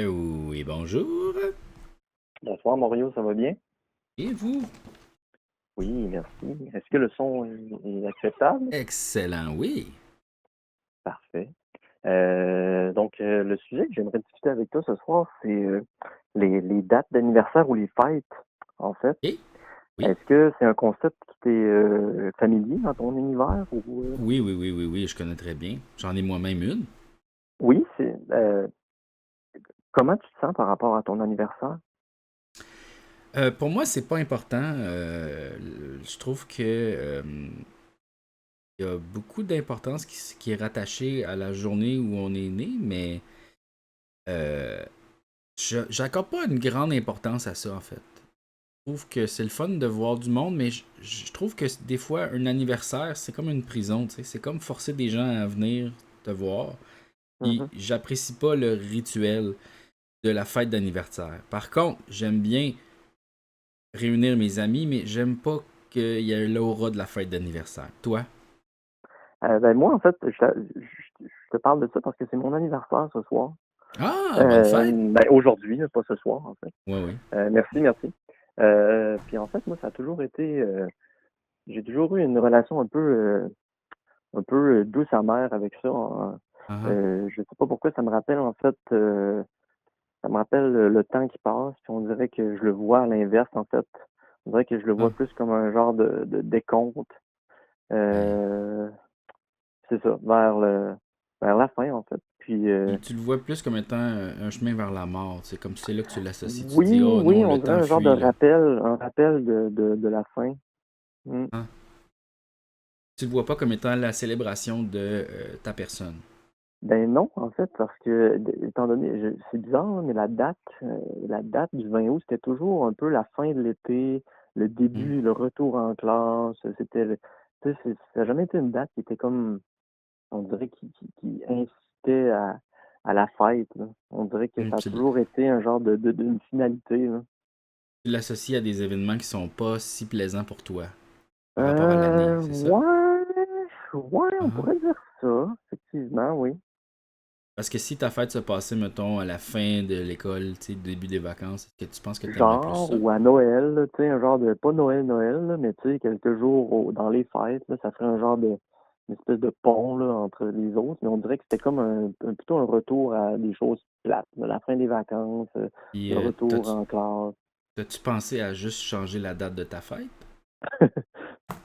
Oui, bonjour. Bonsoir Mario, ça va bien? Et vous? Oui, merci. Est-ce que le son est acceptable? Excellent, oui. Parfait. Le sujet que j'aimerais discuter avec toi ce soir, c'est les dates d'anniversaire ou les fêtes, en fait. Et oui. Est-ce que c'est un concept qui t'est familier dans ton univers ou? Oui, oui, oui, oui, oui, je connais très bien. J'en ai moi-même une. Oui, comment tu te sens par rapport à ton anniversaire? Pour moi, c'est pas important. Je trouve que il y a beaucoup d'importance qui est rattachée à la journée où on est né, mais euh, j'accorde pas une grande importance à ça, en fait. Je trouve que c'est le fun de voir du monde, mais je trouve que des fois, un anniversaire, c'est comme une prison, tu sais. C'est comme forcer des gens à venir te voir. Puis Mhm. j'apprécie pas le rituel de la fête d'anniversaire. Par contre, j'aime bien réunir mes amis, mais j'aime pas qu'il y ait l'aura de la fête d'anniversaire. Toi? Moi, en fait, je te parle de ça parce que c'est mon anniversaire ce soir. Ah, bonne fête! Aujourd'hui, pas ce soir, en fait. Oui, oui. Merci, merci. Puis en fait, moi, ça a toujours été, j'ai toujours eu une relation un peu douce amère avec ça. Ah, Je sais pas pourquoi ça me rappelle en fait, ça me rappelle le temps qui passe. Puis on dirait que je le vois à l'inverse en fait. On dirait que je le ah, vois plus comme un genre de décompte. ben, Euh, c'est ça, vers la fin en fait. Puis tu le vois plus comme étant un chemin vers la mort. C'est comme c'est là que tu l'associes. Tu te oui, dis, oh oui, non, on le dirait temps un genre de fuit, là. rappel, un rappel de la fin. Mm. Hein? Tu le vois pas comme étant la célébration de ta personne. Ben non, en fait, parce que étant donné, c'est bizarre, hein, mais la date du 20 août, c'était toujours un peu la fin de l'été, le Hmm. début, le retour en classe. Tu sais, ça n'a jamais été une date qui était comme, on dirait, qui incitait à la fête, là. On dirait que Hmm. ça a toujours été un genre d'une finalité, là. Tu l'associes à des événements qui sont pas si plaisants pour toi par rapport à l'année, c'est ça? Ouais, ouais, on Ah. pourrait dire ça, effectivement, oui. Parce que si ta fête se passait, mettons, à la fin de l'école, tu sais, début des vacances, est-ce que tu penses que t'aimerais plus Genre, ça? ou à Noël, là, tu sais, un genre de, pas Noël, Noël, là, mais tu sais, quelques jours dans les fêtes, là, ça ferait un genre une espèce de pont, là, entre les autres, mais on dirait que c'était comme plutôt un retour à des choses plates, là, la fin des vacances, Puis, le retour en classe. t'as-tu pensé à juste changer la date de ta fête?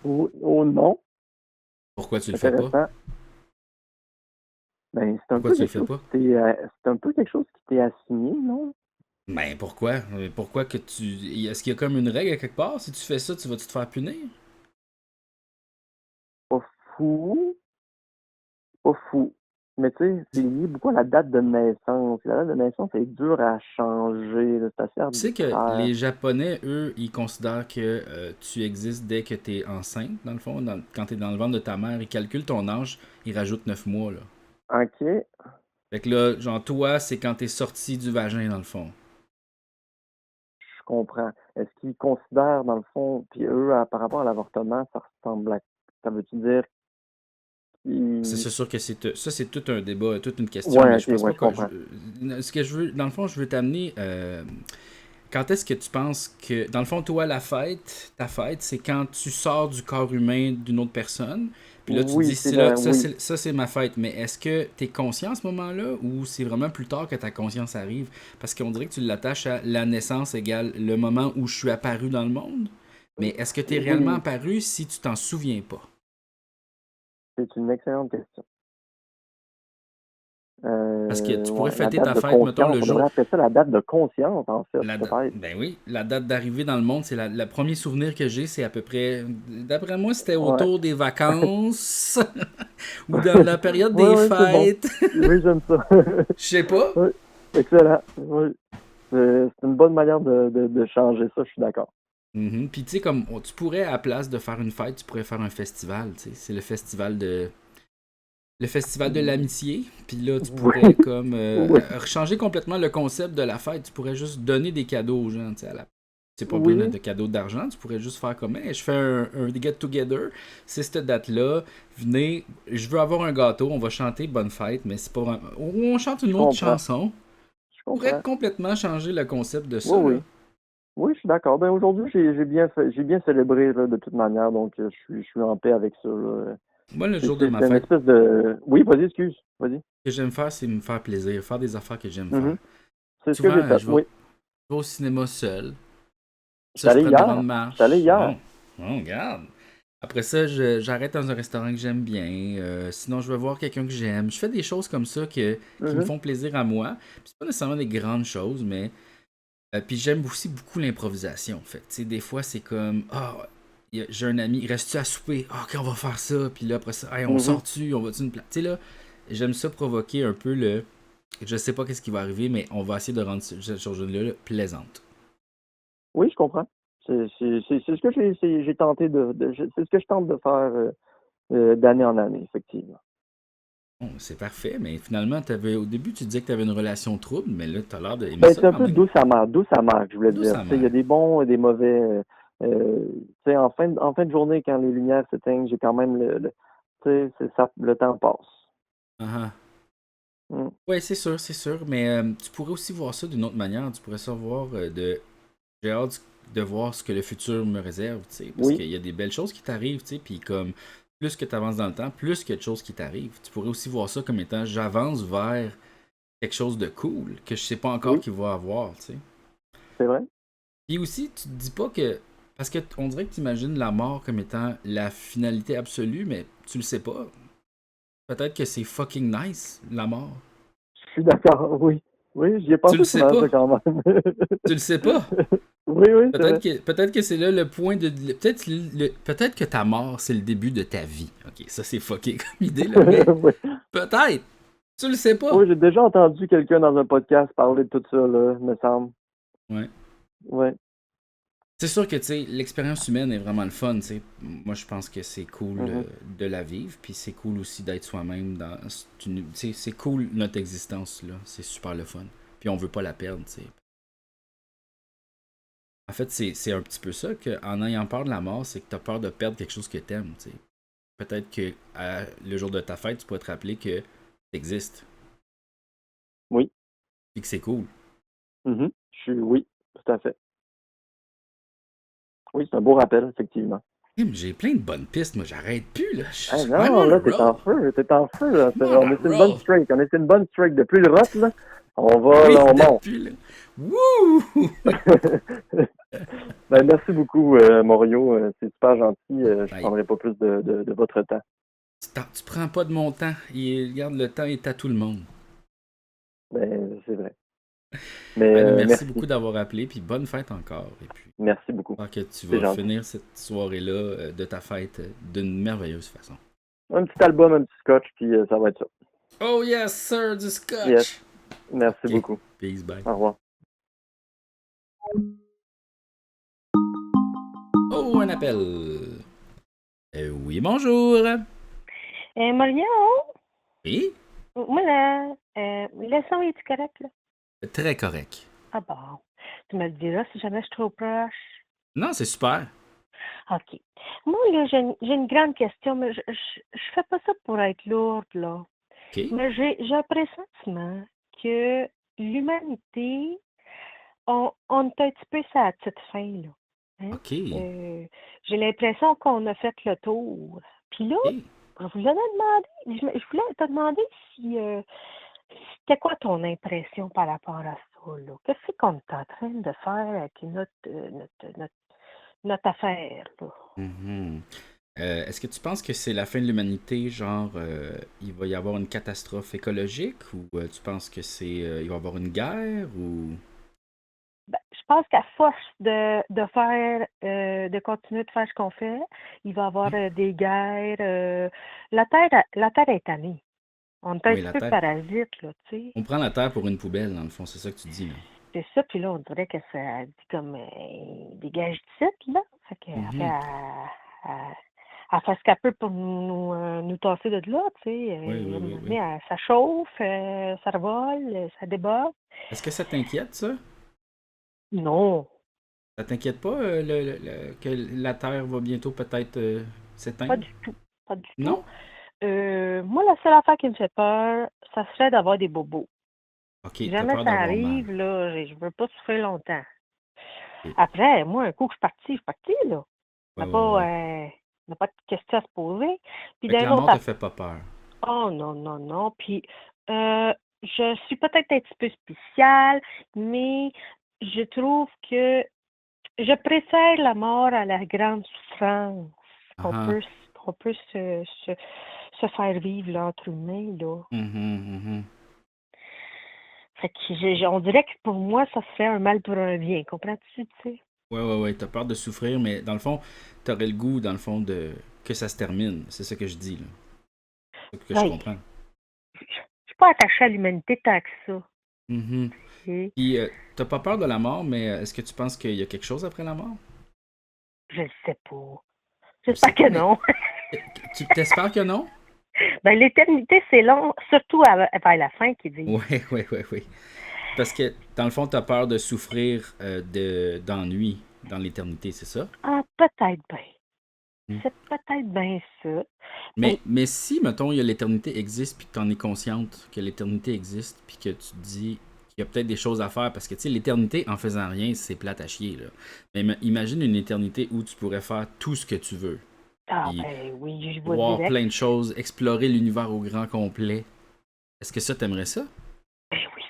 Oh non, Pourquoi tu le fais pas? intéressant. Ben, Pourquoi tu le fais pas? c'est un peu quelque chose qui t'est assigné, non? Ben, pourquoi? Pourquoi que tu... Est-ce qu'il y a comme une règle à quelque part? Si tu fais ça, tu vas-tu te faire punir? Pas fou, pas fou. Mais tu sais, c'est Tu lié beaucoup à la date de naissance. La date de naissance est dure à changer, là, c'est assez sais que arbitraire. les Japonais, eux, ils considèrent que tu existes dès que t'es enceinte, dans le fond. Quand t'es dans le ventre de ta mère, ils calculent ton âge, ils rajoutent 9 mois, là. OK, Fait que là, genre, toi, c'est quand t'es sorti du vagin, dans le fond. je comprends. Est-ce qu'ils considèrent, dans le fond, puis eux, par rapport à l'avortement, ça ressemble à... Ça veut-tu dire qu'ils... C'est sûr que ça, c'est tout un débat, toute une question, Ouais, mais je OK, pense ouais, pas je que. comprends. Ce que je veux, dans le fond, je veux t'amener. Quand est-ce que tu penses que. Dans le fond, toi, ta fête, c'est quand tu sors du corps humain d'une autre personne. Puis là, tu te dis, Oui, c'est là, oui. ça, c'est ma fête. Mais est-ce que tu es conscient à ce moment-là ou c'est vraiment plus tard que ta conscience arrive? Parce qu'on dirait que tu l'attaches à la naissance égale le moment où je suis apparu dans le monde. Mais est-ce que tu es réellement Oui, apparu si tu t'en souviens pas? c'est une excellente question. Parce que tu pourrais Ouais, la fêter date ta de fête, mettons, conscience. le On jour. devrait appeler ça la date de conscience, en fait, peut-être. Ben oui, la date d'arrivée dans le monde, c'est le premier souvenir que j'ai, c'est à peu près. D'après moi, c'était Ouais. autour des vacances ou dans la période Oui, des oui, c'est bon. fêtes. Oui, j'aime ça. Je sais pas. Oui, excellent. Oui. C'est une bonne manière de changer ça, je suis d'accord. Mhm. Puis tu sais, comme tu pourrais, à la place de faire une fête, tu pourrais faire un festival. Tu sais. C'est le festival de l'amitié. Puis là, tu Oui, pourrais comme oui, changer complètement le concept de la fête. Tu pourrais juste donner des cadeaux aux gens. Tu sais, c'est pas besoin oui, de cadeaux d'argent. Tu pourrais juste faire comme, hey, je fais un get-together. C'est cette date-là. Venez, je veux avoir un gâteau. On va chanter bonne fête, mais c'est pas vraiment. On chante je une autre comprends. chanson. Je pourrait comprends. complètement changer le concept de Oui, ça, là. oui. Oui, je suis d'accord. Ben aujourd'hui, j'ai bien célébré là, de toute manière, donc je suis en paix avec ça. Là. Moi, le jour de ma C'est une fête, espèce de. Oui, vas-y, excuse. Vas-y. ce que j'aime faire, c'est me faire plaisir, faire des affaires que j'aime Mhm. faire. C'est ce que Souvent, j'ai fait. Oui. je vais au cinéma seul. Je suis Ça, je allé prends une hier. grande Je suis allé marche. hier. Oh, oh, regarde. Après ça, j'arrête dans un restaurant que j'aime bien. Sinon, je vais voir quelqu'un que j'aime. Je fais des choses comme ça qui me Mhm. font plaisir à moi. Puis c'est pas nécessairement des grandes choses, mais. Puis j'aime aussi beaucoup l'improvisation, en fait. Tu sais, des fois, c'est comme. Ah, j'ai un ami, reste-tu à souper? Ah, ok, on va faire ça. Puis là, après ça, hey, on Mhm. sort-tu? On va-tu une place? Tu sais, là, j'aime ça provoquer un peu le. Je sais pas qu'est-ce qui va arriver, mais on va essayer de rendre cette chose-là plaisante. Oui, je comprends. C'est ce que j'ai tenté c'est ce que je tente de faire d'année en année, effectivement. Bon, c'est parfait, mais finalement, au début, tu disais que tu avais une relation trouble, mais là, tu as l'air d'aimer Ben, ça c'est un quand peu même. douce amare, je voulais D'où dire. sa Tu sais, il y a mère. des bons et des mauvais. Tu sais, en fin de journée, quand les lumières s'éteignent, j'ai quand même tu sais, ça, le temps passe. Ah, Mm. ouais, c'est sûr, mais tu pourrais aussi voir ça d'une autre manière. Tu pourrais savoir de. J'ai hâte de voir ce que le futur me réserve, tu sais, parce Oui, qu'il y a des belles choses qui t'arrivent, tu sais, puis comme plus que tu avances dans le temps, plus qu'il y a de choses qui t'arrivent. Tu pourrais aussi voir ça comme étant j'avance vers quelque chose de cool que je sais pas encore oui, qu'il va avoir, tu sais. c'est vrai. Puis aussi, tu te dis pas que. Parce que on dirait que tu imagines la mort comme étant la finalité absolue, mais tu le sais pas. Peut-être que c'est fucking nice, la mort. Je suis d'accord, oui. Oui, j'y ai Tu le pensé sais souvent, ça, pas. quand même. Tu le sais pas. Oui, oui, c'est vrai. Peut-être que c'est là le point de. Peut-être que ta mort, c'est le début de ta vie. Ok, ça c'est fucké comme idée, là, mais Oui, peut-être. Tu le sais pas. oui, j'ai déjà entendu quelqu'un dans un podcast parler de tout ça, là, me semble. Ouais. Ouais. C'est sûr que tu sais, l'expérience humaine est vraiment le fun. Tu sais. Moi, je pense que c'est cool Mhm. de la vivre, puis c'est cool aussi d'être soi-même. Tu sais, c'est cool notre existence là, c'est super le fun. Puis on veut pas la perdre. Tu sais. En fait, c'est un petit peu ça qu'en ayant peur de la mort, c'est que tu as peur de perdre quelque chose que t'aimes. Tu sais. Peut-être que le jour de ta fête, tu pourrais te rappeler que t'existes, Oui. puis que c'est cool. Mhm. Oui, tout à fait. Oui, c'est un beau rappel, effectivement. J'ai plein de bonnes pistes, moi j'arrête plus là. Ah I'm non, on a là, roll. t'es en feu, là. I'm on On a est sur une bonne roll. streak, on est sur une bonne streak. Depuis le rot, là, on va, Oui, là, on monte. depuis là. Wouh! Ben, merci beaucoup, Morio. C'est super gentil. Je Hey, prendrai pas plus de votre temps. tu prends pas de mon temps. Regarde, le temps est à tout le monde. Ben, c'est vrai. Mais Ouais, là, merci merci. beaucoup d'avoir appelé, puis bonne fête encore. Et puis, Merci beaucoup. j'espère que tu C'est vas gentil. finir cette soirée-là de ta fête d'une merveilleuse façon. Un petit album, un petit scotch, puis ça va être ça. Oh yes, sir, du Yes. scotch! Merci Ok, beaucoup. peace, bye. Au revoir. Oh, un appel! Oui, bonjour! Mario, Oui? moi là, le son est-tu correct là? Très correct. Ah bon. Tu me le diras si jamais je suis trop proche. Non, c'est super. OK. Moi, là, j'ai une grande question, mais je fais pas ça pour être lourde, là. Ok. Mais j'ai un pressentiment que l'humanité, on est un petit peu sur la petite fin, là. Hein? Ok. J'ai l'impression qu'on a fait le tour. Puis là, Ok. je voulais te demander si c'était quoi ton impression par rapport à ça, là? Qu'est-ce qu'on est en train de faire avec notre affaire, là? Mhm. Est-ce que tu penses que c'est la fin de l'humanité, genre il va y avoir une catastrophe écologique ou tu penses que il va y avoir une guerre ou Ben, je pense qu'à force de faire, de continuer de faire ce qu'on fait, il va y avoir des guerres. La Terre est tannée. On est un oui petit la peu Terre? parasite, là, tu sais. On prend la Terre pour une poubelle dans le fond, c'est ça que tu dis là. C'est ça, puis là, on dirait que ça dit comme dégage d'ici, là. Fait qu'elle fait, Mhm. elle fait ce qu'elle peut pour nous tasser de là, tu sais. Oui, À oui, un oui, moment oui. donné, ça chauffe, ça revole, ça déborde. Est-ce que ça t'inquiète ça? Non, Ça t'inquiète pas que la Terre va bientôt peut-être pas s'éteindre? du tout. Pas du tout. Non? Moi, la seule affaire qui me fait peur, ça serait d'avoir des bobos. Ok, Si t'as jamais peur ça d'avoir mal. arrive, là, je veux pas souffrir longtemps. Ok. Après, moi, un coup que je suis partie, là. On Ouais, n'a ouais, pas, ouais. on n'a pas de questions à se poser. Puis Fait que d'un la mort autre, te fait pas peur. oh non, non, non. Puis je suis peut-être un petit peu spéciale, mais je trouve que je préfère la mort à la grande souffrance Ah qu'on ah. peut, qu'on peut se faire vivre là, entre humains, là. Mhm. Fait que on dirait que pour moi, ça serait un mal pour un bien. Comprends-tu, tu sais? Ouais, ouais, ouais. T'as peur de souffrir, mais dans le fond, t'aurais le goût, dans le fond, de que ça se termine. C'est ça que je dis, là. C'est ça que je Ben, comprends. je suis pas attachée à l'humanité tant que ça. Mhm. Tu Puis, t'as pas peur de la mort, mais est-ce que tu penses qu'il y a quelque chose après la mort? Je le sais pas. Je sais J'espère pas, que mais non. tu t'espères que non? Ben, l'éternité, c'est long, surtout vers la fin, qu'ils disent. Ouais, ouais, ouais, ouais. Parce que, dans le fond, t'as peur de souffrir d'ennui dans l'éternité, c'est ça? Ah, peut-être bien. Mm. C'est peut-être bien ça. Mais, Mais mais si, mettons, l'éternité existe, puis que t'en es consciente que l'éternité existe, puis que tu te dis qu'il y a peut-être des choses à faire, parce que, tu sais, l'éternité, en faisant rien, c'est plate à chier, là. Mais imagine une éternité où tu pourrais faire tout ce que tu veux, ah puis ben oui, je vois voir direct. plein de choses, explorer l'univers au grand complet. Est-ce que ça, t'aimerais ça? Ben oui.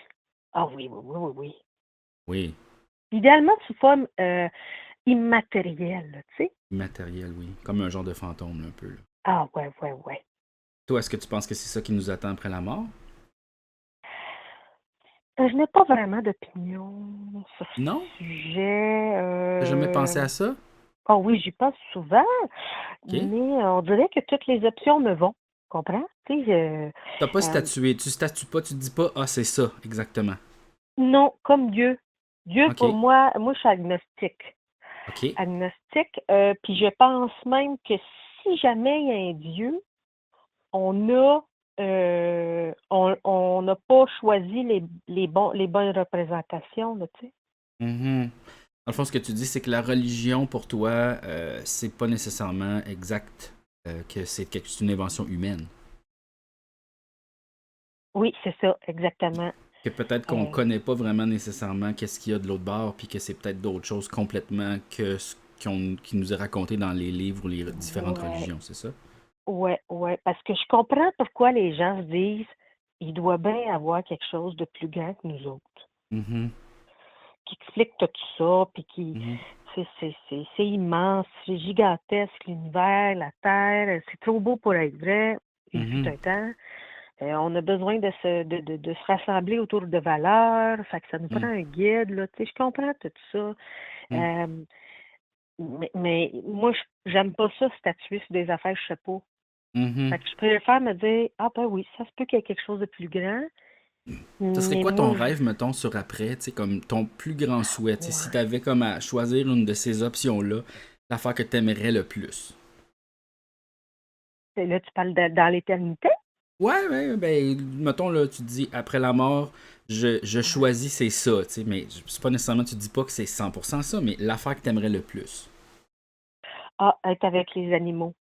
Ah oui, oui, oui, oui, oui. Oui, Idéalement sous forme immatérielle, là, tu sais. immatériel, oui. Comme un genre de fantôme, là, un peu, là. Ah ouais, ouais, ouais. Toi, est-ce que tu penses que c'est ça qui nous attend après la mort? Je n'ai pas vraiment d'opinion sur Non? ce sujet. T'as jamais pensé à ça? Ah oui, j'y pense souvent, OK? mais on dirait que toutes les options me vont. Comprends? Tu sais, T'as pas euh, statué, tu statues pas, tu te dis pas, ah, c'est ça, exactement. non, comme Dieu. Dieu, pour OK? moi, je suis agnostique. OK? Agnostique, puis je pense même que si jamais il y a un Dieu, on a on n'a pas choisi les bonnes représentations, là, tu sais. Mhm. Dans le fond, ce que tu dis, c'est que la religion, pour toi, c'est pas nécessairement exact, que c'est une invention humaine. Oui, c'est ça, exactement. Que peut-être qu'on Euh, connaît pas vraiment nécessairement qu'est-ce qu'il y a de l'autre bord, puis que c'est peut-être d'autres choses complètement que ce qui nous est raconté dans les livres ou les différentes ouais, religions, c'est ça? ouais, ouais, parce que je comprends pourquoi les gens se disent, il doit bien avoir quelque chose de plus grand que nous autres, Mhm. qui explique tout ça, puis qui, Mhm. c'est immense, c'est gigantesque, l'univers, la Terre, c'est trop beau pour être vrai. Il fut Mhm. un temps. On a besoin de se rassembler autour de valeurs, fait que ça nous prend Mhm. un guide, là, tu sais, je comprends tout ça. Mhm. Euh, mais moi, j'aime pas ça, statuer sur des affaires, je sais pas. Mhm. Fait que je préfère me dire, ah ben oui, ça se peut qu'il y ait quelque chose de plus grand, Ce serait mais quoi ton moi, rêve, mettons, sur après, tu sais, comme ton plus grand souhait, tu sais, si ouais. t'avais comme à choisir une de ces options-là, l'affaire que t'aimerais le plus? Là, tu parles dans l'éternité? Ouais, ouais, ben, mettons, là, tu te dis, après la mort, je Ouais. choisis, c'est ça, tu sais, mais c'est pas nécessairement, tu te dis pas que c'est 100% ça, mais l'affaire que t'aimerais le plus. Ah, être avec les animaux.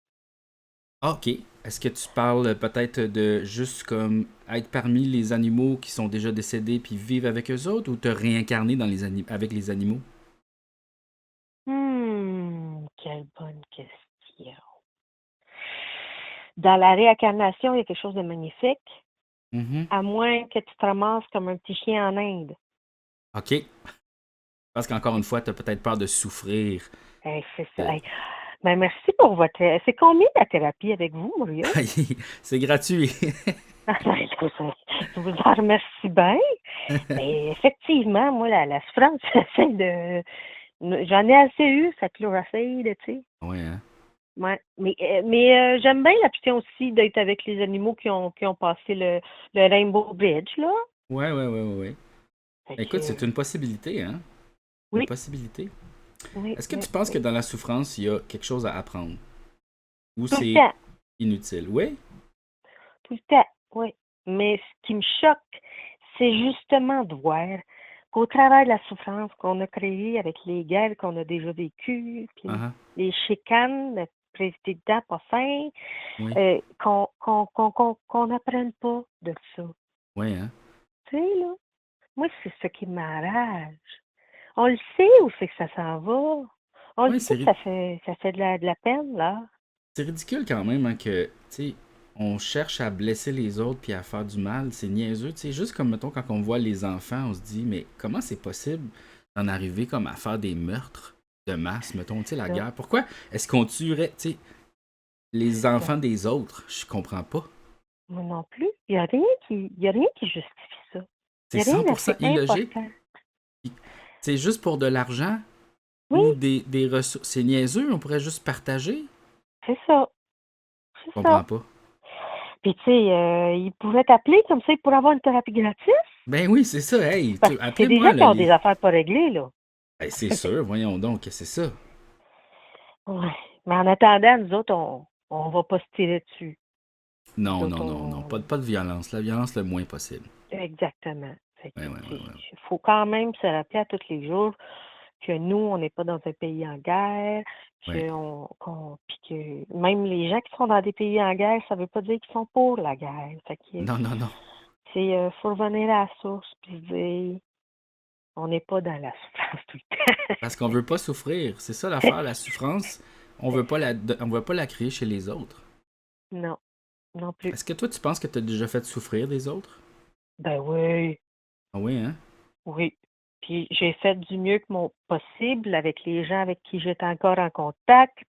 Ah, ok. Est-ce que tu parles peut-être de juste comme être parmi les animaux qui sont déjà décédés puis vivre avec eux autres ou te réincarner avec les animaux? Quelle bonne question. Dans la réincarnation, il y a quelque chose de magnifique, Mhm. à moins que tu te ramasses comme un petit chien en Inde. Ok. Parce qu'encore une fois, t'as peut-être peur de souffrir. C'est ça. Euh, Ben, merci pour votre. C'est combien la thérapie avec vous, Mario? c'est gratuit. Ah, ben, je vous en remercie bien. Mais effectivement, moi, la souffrance, j'essaie de. J'en ai assez eu, ça chlorophylle, tu sais. Ouais, hein? Ouais. Mais j'aime bien l'option aussi d'être avec les animaux qui ont passé le Rainbow Bridge, là. Ouais, ouais, ouais, ouais, ouais. Fait Écoute, que, c'est une possibilité, hein? Une oui, possibilité. oui, Est-ce que oui, tu penses que oui. dans la souffrance, il y a quelque chose à apprendre? Ou Tout le c'est temps, inutile? Oui? tout le temps, oui. Mais ce qui me choque, c'est justement de voir qu'au travers de la souffrance qu'on a créée avec les guerres qu'on a déjà vécues, Ah, puis ah. les chicanes, le président pas fin, Oui. qu'on n'apprenne pas de ça. Oui, hein? Tu sais, là? moi, c'est ce qui m'arrache. On le sait où c'est que ça s'en va. On le Ouais, sait que ça fait de la peine, là. c'est ridicule quand même hein, que, tu sais, on cherche à blesser les autres puis à faire du mal. C'est niaiseux, tu sais. Juste comme, mettons, quand on voit les enfants, on se dit, mais comment c'est possible d'en arriver comme à faire des meurtres de masse, mettons, tu sais, la Ça, guerre? Pourquoi est-ce qu'on tuerait, tu sais, les ça. enfants des autres? Je comprends pas. Moi non plus. Il y a rien qui justifie ça. Il C'est n'y a rien 100% d'assez illogique. important. Puis, c'est juste pour de l'argent Oui, ou des ressources. C'est niaiseux, on pourrait juste partager. c'est ça. Je C'est comprends ça. pas. Puis, tu sais, il pourrait t'appeler comme ça, il pourrait avoir une thérapie gratuite. Ben oui, c'est ça. Hey, Parce que c'est des appelez-moi, gens qui là, ont des affaires pas réglées, là. Ben, c'est sûr, voyons donc, que c'est ça. Ouais. Mais en attendant, nous autres, on va pas se tirer dessus. Nous Non, autres, non, non, non. Pas de violence. La violence le moins possible. Exactement. Fait que, Ouais, ouais, tu ouais, sais, ouais. faut quand même se rappeler à tous les jours que nous, on n'est pas dans un pays en guerre, Ouais. puis que même les gens qui sont dans des pays en guerre, ça veut pas dire qu'ils sont pour la guerre. Fait que, Non, non, non. faut revenir à la source puis se dire, on n'est pas dans la souffrance tout le temps. Parce qu'on veut pas souffrir. C'est ça l'affaire, la souffrance. On veut pas la créer chez les autres. Non, non plus. Est-ce que toi, tu penses que tu as déjà fait souffrir des autres? Ben oui, Ah oui, hein? oui. Puis j'ai fait du mieux que mon possible avec les gens avec qui j'étais encore en contact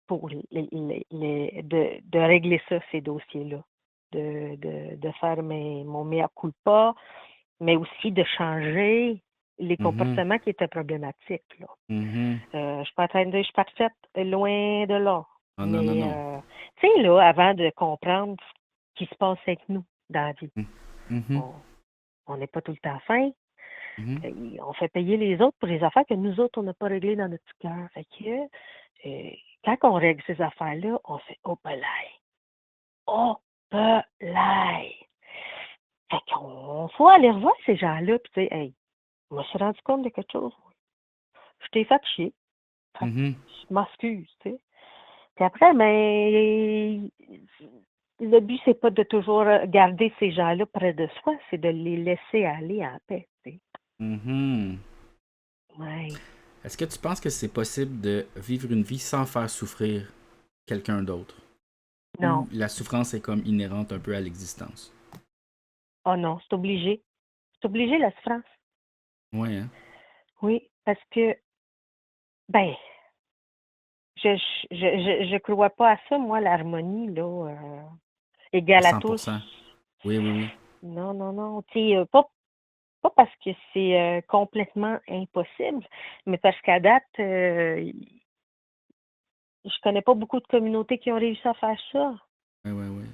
pour de régler ça, ces dossiers-là. De faire mon mea culpa, mais aussi de changer les Mhm, comportements qui étaient problématiques, là. mhm. Je suis pas en train de dire, je suis parfaite, loin de là. Ah non, non, Mais, non. tu sais, là, avant de comprendre ce qui se passe avec nous dans la vie, Mhm, mhm, on n'est pas tout le temps fin. mhm. On fait payer les autres pour les affaires que nous autres, on n'a pas réglées dans notre cœur. Fait que, quand on règle ces affaires-là, on fait oh belay. Oh belay. Fait qu'on faut aller revoir ces gens-là puis dire hey, je me suis rendu compte de quelque chose. Je t'ai fait chier. Fait que Mhm. je m'excuse, tu sais. Puis après, mais le but, c'est pas de toujours garder ces gens-là près de soi, c'est de les laisser aller en paix, tu sais. Mhm. Ouais. Est-ce que tu penses que c'est possible de vivre une vie sans faire souffrir quelqu'un d'autre? Ou Non. la souffrance est comme inhérente un peu à l'existence? Oh non, c'est obligé. C'est obligé la souffrance. Ouais, hein? Oui, parce que, ben, je crois pas à ça, moi, l'harmonie, là, À égale à tous. 100%. Oui, oui, oui. Non, non, non. Tu sais, pas parce que c'est complètement impossible, mais parce qu'à date, je connais pas beaucoup de communautés qui ont réussi à faire ça. Ouais, ouais, ouais.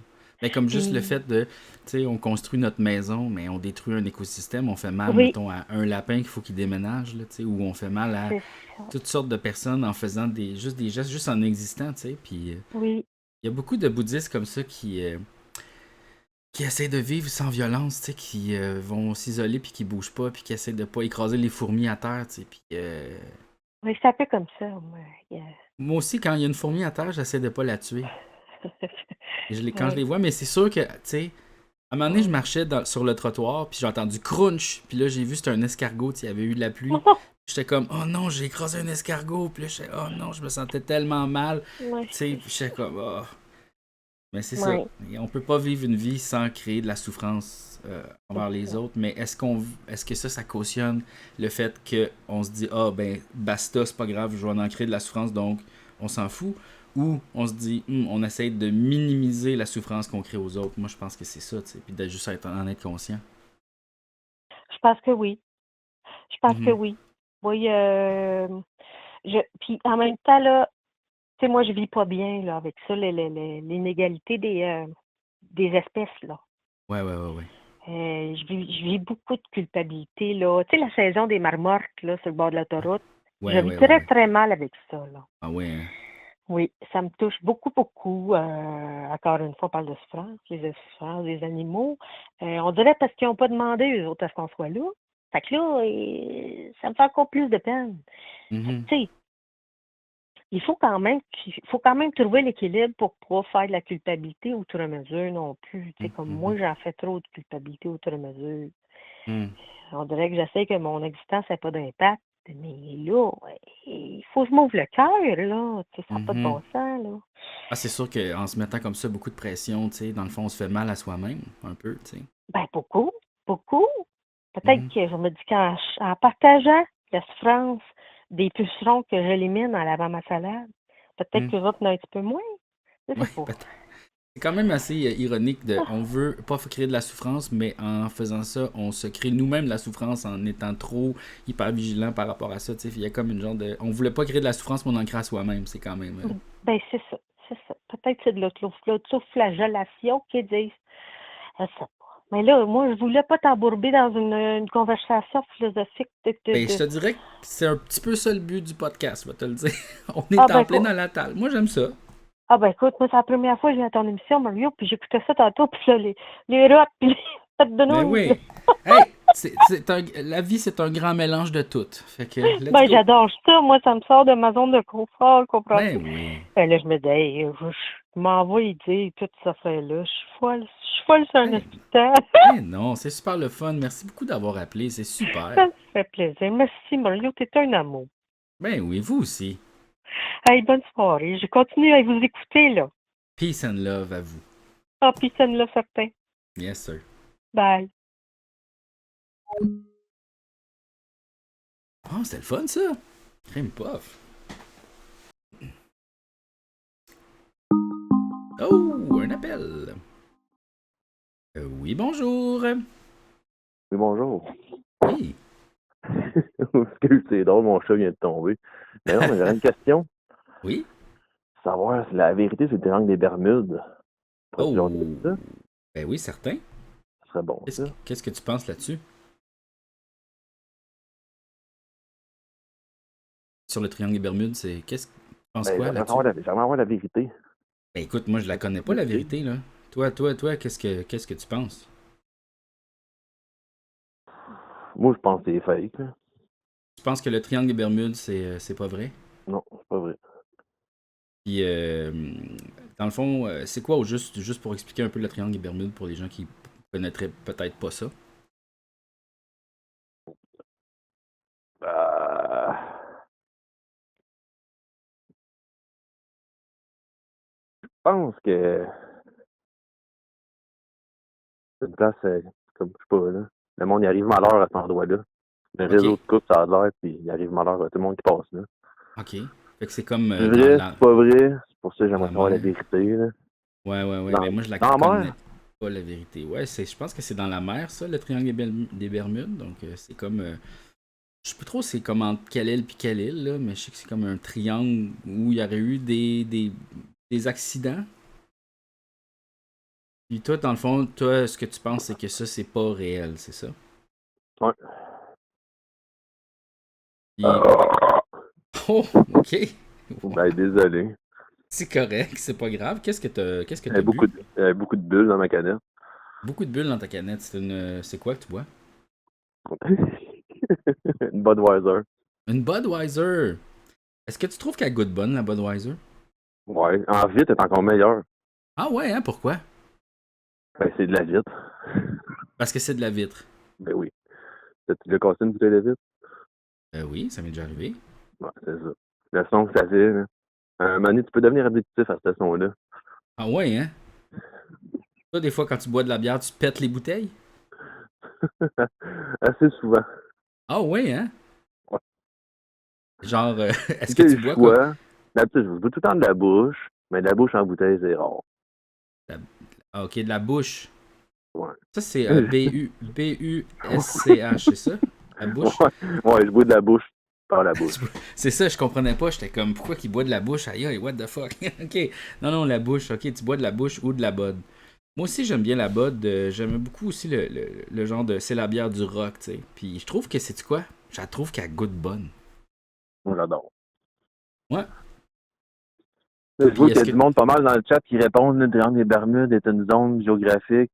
Mais comme juste le Puis, fait de, tu sais, on construit notre maison, mais on détruit un écosystème, on fait mal, oui, mettons, à un lapin qu'il faut qu'il déménage, là, tu sais, ou on fait mal à c'est ça. toutes sortes de personnes en faisant juste des gestes, juste en existant, tu sais. Puis Oui, il y a beaucoup de bouddhistes comme ça qui essaient de vivre sans violence, tu sais, qui vont s'isoler puis qui bougent pas, puis qui essaient de pas écraser les fourmis à terre, tu sais. Puis oui, c'est un peu comme ça, moi. moi aussi, quand il y a une fourmi à terre, j'essaie de pas la tuer. Quand je Oui. les vois, mais c'est sûr que, tu sais, à un moment donné, je marchais sur le trottoir, puis j'ai entendu crunch, puis là, j'ai vu c'était un escargot, tu sais, il y avait eu de la pluie. J'étais comme, oh non, j'ai écrasé un escargot, puis là, j'étais, oh non, je me sentais tellement mal, Oui, tu sais, puis j'étais comme, oh. Mais c'est ça, oui. et on peut pas vivre une vie sans créer de la souffrance C'est envers les ça. autres, mais est-ce que ça cautionne le fait qu'on se dit, ah ben, basta, c'est pas grave, je vais en créer de la souffrance, donc on s'en fout, ou on se dit, on essaie de minimiser la souffrance qu'on crée aux autres. Moi, je pense que c'est ça, tu sais, puis de juste en être conscient. Je pense que oui. Je pense que Mhm. oui. Oui, puis en même temps, là, tu sais, moi, je vis pas bien, là, avec ça, l'inégalité des espèces, là. Ouais, ouais, ouais, ouais. Je vis beaucoup de culpabilité, là. Tu sais, la saison des marmottes, là, sur le bord de l'autoroute, je Ouais, vis ouais, ouais, très, ouais. très mal avec ça, là. Ah ouais, hein. Oui, ça me touche beaucoup, beaucoup. Encore une fois, on parle de souffrance, les souffrances des animaux. On dirait parce qu'ils n'ont pas demandé, eux autres, à ce qu'on soit là. Fait que là, ça me fait encore plus de peine. Fait que, Mhm. tu sais, il faut quand même trouver l'équilibre pour pas faire de la culpabilité outre mesure non plus. Tu sais, comme Mhm. moi, j'en fais trop de culpabilité outre mesure. Mhm. on dirait que j'essaie que mon existence n'ait pas d'impact. Mais là, il faut que je m'ouvre le cœur, là. Tu sais, ça n'a pas de bon sens, là. Ah, c'est sûr qu'en se mettant comme ça, beaucoup de pression, tu sais, dans le fond, on se fait mal à soi-même, un peu, tu sais. Ben, beaucoup, beaucoup. Peut-être Mhm. que je me dis qu'en partageant la souffrance des pucerons que j'élimine en lavant ma salade, peut-être Mhm. que les autres en ont un petit peu moins. Je Ouais, sais pas. peut-être. C'est quand même assez ironique de. Ah, On veut pas créer de la souffrance, mais en faisant ça, on se crée nous-mêmes de la souffrance en étant trop hyper vigilant par rapport à ça. Tu sais, il y a comme une genre de. On voulait pas créer de la souffrance, mais on en crée à soi-même. C'est quand même. ben, c'est ça. C'est ça. Peut-être que c'est de l'autoflagellation qu'ils disent. Je sais pas. Mais là, moi, je voulais pas t'embourber dans une conversation philosophique Ben, je te dirais que c'est un petit peu ça le but du podcast, je vais te le dire. On Ah est ben, en plein dans la table. Moi, j'aime ça. ah ben écoute, moi, c'est la première fois que je viens à ton émission, Mario, puis j'écoutais ça tantôt, puis là, les rottes, puis les têtes de Ben nouilles. oui. Hey, la vie, c'est un grand mélange de tout. Fait que, let's Ben, go. j'adore ça. Moi, ça me sort de ma zone de confort, comprends-tu? Ben oui. Ben là, je me dis, hey, je m'envoie dire toute cette affaire-là. Je suis folle sur un Ben, hôpital. ben non, c'est super le fun. Merci beaucoup d'avoir appelé. C'est super. Ça me fait plaisir. Merci, Mario, t'es un amour. Ben oui, vous aussi. Hey, bonne soirée. Je continue à vous écouter, là. Peace and love à vous. Ah, puis ça me l'a certain. Yes, sir. Bye. Oh, c'était le fun, ça. Crème puff. Oh, un appel. Oui, bonjour. Oui, bonjour. Oui. Excuse, c'est drôle, mon chat vient de tomber. Mais non, mais j'aurais une question. Oui. Savoir si la vérité, c'est le triangle des Bermudes. Oh. Tu l'as dit ça? Ben oui, certain. Ce serait bon, ça. Qu'est-ce que tu penses là-dessus? Sur le triangle des Bermudes, qu'est-ce que tu penses Ben, quoi j'aimerais là-dessus? avoir la vérité. Ben écoute, moi je la connais pas la vérité là. Toi, qu'est-ce que tu penses? Moi, je pense que c'est fake, là. Tu penses que le triangle des Bermudes, c'est pas vrai? Non, c'est pas vrai. Puis, dans le fond, c'est quoi juste pour expliquer un peu le triangle des Bermudes pour les gens qui connaîtraient peut-être pas ça? Euh, Je pense que c'est une place, comme, je sais pas, là. Le monde y arrive malheur à cet endroit-là. Le réseau Ok, de coupe, ça a l'air, puis il arrive malheur à tout le monde qui passe, là. ok. Fait que c'est comme C'est dans vrai, c'est pas vrai. C'est pour ça que dans j'aimerais la savoir la mer. vérité, là. Ouais. Dans, Mais moi, je la dans la connais mer? pas, la vérité. Ouais, je pense que c'est dans la mer, ça, le triangle des Bermudes. Donc, c'est comme. Je sais pas trop c'est comme entre quelle île puis quelle île, là, mais je sais que c'est comme un triangle où il y aurait eu des accidents. Puis toi, dans le fond, toi, ce que tu penses, c'est que ça, c'est pas réel, c'est ça? Ouais. Puis. Oh, ok. Ben, désolé. C'est correct, c'est pas grave. Qu'est-ce que Il y avait t'as bu? beaucoup de bulles dans ma canette. Beaucoup de bulles dans ta canette. C'est quoi que tu bois? Une Budweiser. Une Budweiser. Est-ce que tu trouves qu'elle goûte bonne, la Budweiser? Ouais. En vitre, est encore meilleure. Ah ouais, hein, pourquoi? Ben, c'est de la vitre. Parce que c'est de la vitre. Ben oui. T'as-tu déjà cassé une bouteille de vitre? Oui, ça m'est déjà arrivé. Ouais, c'est ça. Le son que ça fait, là. À un moment donné, tu peux devenir addictif à ce son-là. Ah ouais, hein? Toi, des fois, quand tu bois de la bière, tu pètes les bouteilles? Assez souvent. Ah ouais, hein? Ouais. Genre, est-ce que Tu sais, tu le bois quoi? choix. D'habitude, je bois tout le temps de la bouche, mais de la bouche en bouteille, c'est rare. La- Ah, ok, de la bouche. Ouais. Ça, c'est B-U-S-C-H, c'est ça? La bouche? Ouais, je bois de la bouche par la bouche. C'est ça, je comprenais pas. J'étais comme, pourquoi qu'il boit de la bouche? Aïe, aïe, what the fuck? Ok. Non, la bouche. Ok, tu bois de la bouche ou de la bud. Moi aussi, j'aime bien la bud. J'aime beaucoup aussi le genre de. C'est la bière du rock, tu sais. Puis je trouve que c'est quoi? Je la trouve qu'elle goûte bonne. Moi, j'adore. Ouais. Je Puis vois qu'il y est-ce a que. du monde pas mal dans le chat qui répondent, le triangle des Bermudes est une zone géographique.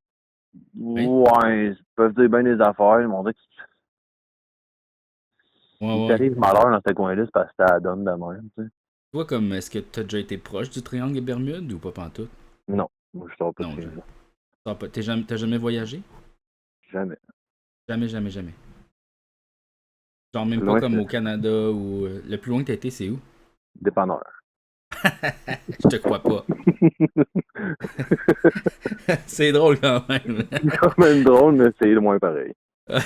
Oui? Ouais, ils peuvent dire bien des affaires, mais on dirait que si Ouais. t'arrives malheur dans ce coin-là, c'est parce que ça donne de même, tu sais. Toi, comme, est-ce que t'as déjà été proche du triangle des Bermudes ou pas pantoute? Non, moi je sors pas de Non, chez je. moi. T'as jamais voyagé? Jamais. Jamais. Genre même Plus pas loin, comme c'est au Canada ou le plus loin que t'as été, c'est où? dépanneur. Je te crois pas. C'est drôle quand même. C'est quand même drôle, mais c'est le moins pareil.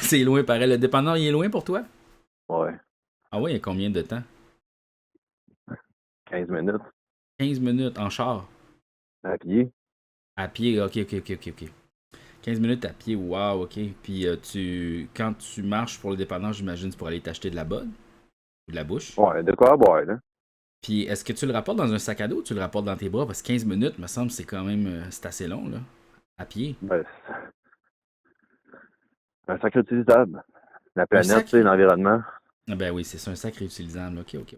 C'est loin pareil. Le dépanneur, il est loin pour toi? Ouais, Ah oui, il y a combien de temps? 15 minutes 15 minutes en char. à pied. À pied, ok. 15 minutes à pied, wow, ok. Puis quand tu marches pour le dépanneur, j'imagine c'est pour aller t'acheter de la bonne ou de la bouche. Ouais, de quoi à boire, là. Puis est-ce que tu le rapportes dans un sac à dos ou tu le rapportes dans tes bras? Parce que 15 minutes, me semble, c'est quand même c'est assez long, là. À pied. Ben, c'est un sacré utilisable. La Un planète, tu sais, sac? l'environnement. Ah ben oui, c'est ça, un sac réutilisable. Ok.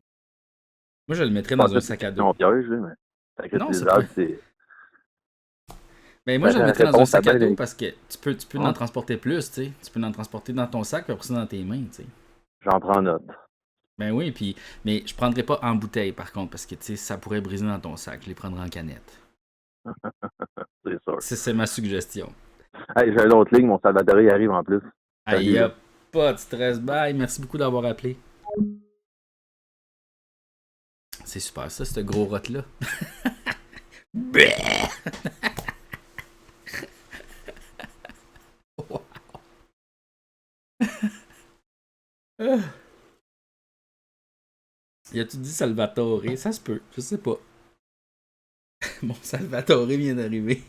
Moi, je le mettrais Je dans pensais un que c'était sac à une dos. question piège, là, mais sacré Non, c'est pas. utilisable, c'est. Ben moi, je le La mettrais dans un réponse à sac à bien dos les. parce que tu peux en Ouais, transporter plus, tu sais. Tu peux en transporter dans ton sac, puis après ça dans tes mains, tu sais. j'en prends note. Ben oui, puis mais je prendrais pas en bouteille par contre parce que tu sais ça pourrait briser dans ton sac. Je les prendrais en canette. C'est sûr. C'est ma suggestion. Hey, j'ai l'autre ligne, mon Salvatore y arrive en plus. Ah, Salut, y là. a pas de stress. Bye. Merci beaucoup d'avoir appelé. C'est super ça, ce gros rot là. Y a-tu dit Salvatore? Ça se peut, je sais pas. Mon Salvatore vient d'arriver.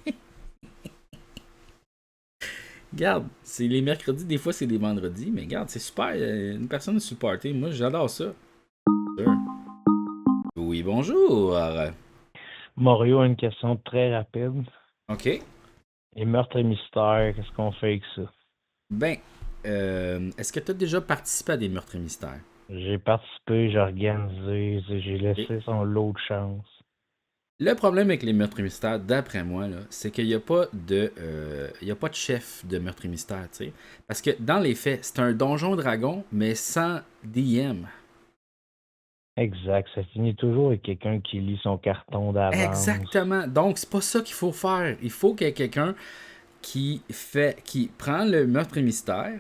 Garde, c'est les mercredis, des fois c'est les vendredis, mais garde, c'est super. Une personne supportée, moi j'adore ça. Oui, bonjour. Mario a une question très rapide. OK. Les meurtres et mystères, qu'est-ce qu'on fait avec ça? Ben, est-ce que tu as déjà participé à des meurtres et mystères? J'ai participé, j'ai organisé, j'ai laissé son lot de chance. Le problème avec les meurtres et mystères, d'après moi, là, c'est qu'il n'y a pas de chef de meurtre et mystère, tu sais. Parce que dans les faits, c'est un donjon dragon, mais sans DM. Exact, ça finit toujours avec quelqu'un qui lit son carton d'avance. Exactement. Donc, c'est pas ça qu'il faut faire. Il faut qu'il y ait quelqu'un qui prend le meurtre et mystère,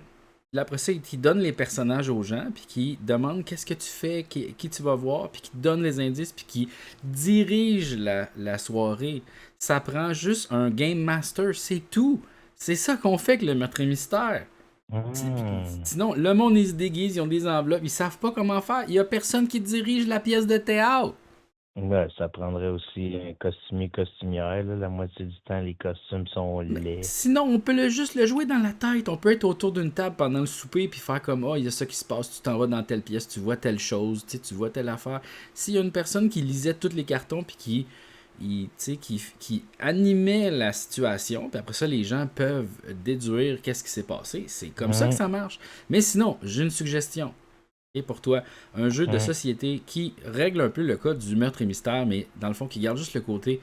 puis après ça, qui donne les personnages aux gens, puis qui demande qu'est-ce que tu fais, qui tu vas voir, puis qui donne les indices, puis qui dirige la soirée. Ça prend juste un game master, c'est tout. C'est ça qu'on fait avec le meurtre et mystère. Sinon, le monde, ils se déguisent, ils ont des enveloppes, ils savent pas comment faire. Il y a personne qui dirige la pièce de théâtre. Ouais, ça prendrait aussi un costumier, costumière. Là. La moitié du temps, les costumes sont laids. Sinon, on peut juste le jouer dans la tête. On peut être autour d'une table pendant le souper puis faire comme il y a ça qui se passe, tu t'en vas dans telle pièce, tu vois telle chose, tu vois telle affaire. S'il y a une personne qui lisait tous les cartons puis qui animait la situation, puis après ça, les gens peuvent déduire qu'est-ce qui s'est passé. C'est comme ça que ça marche. Mais sinon, j'ai une suggestion. Et pour toi, un jeu de société qui règle un peu le cas du meurtre et mystère, mais dans le fond, qui garde juste le côté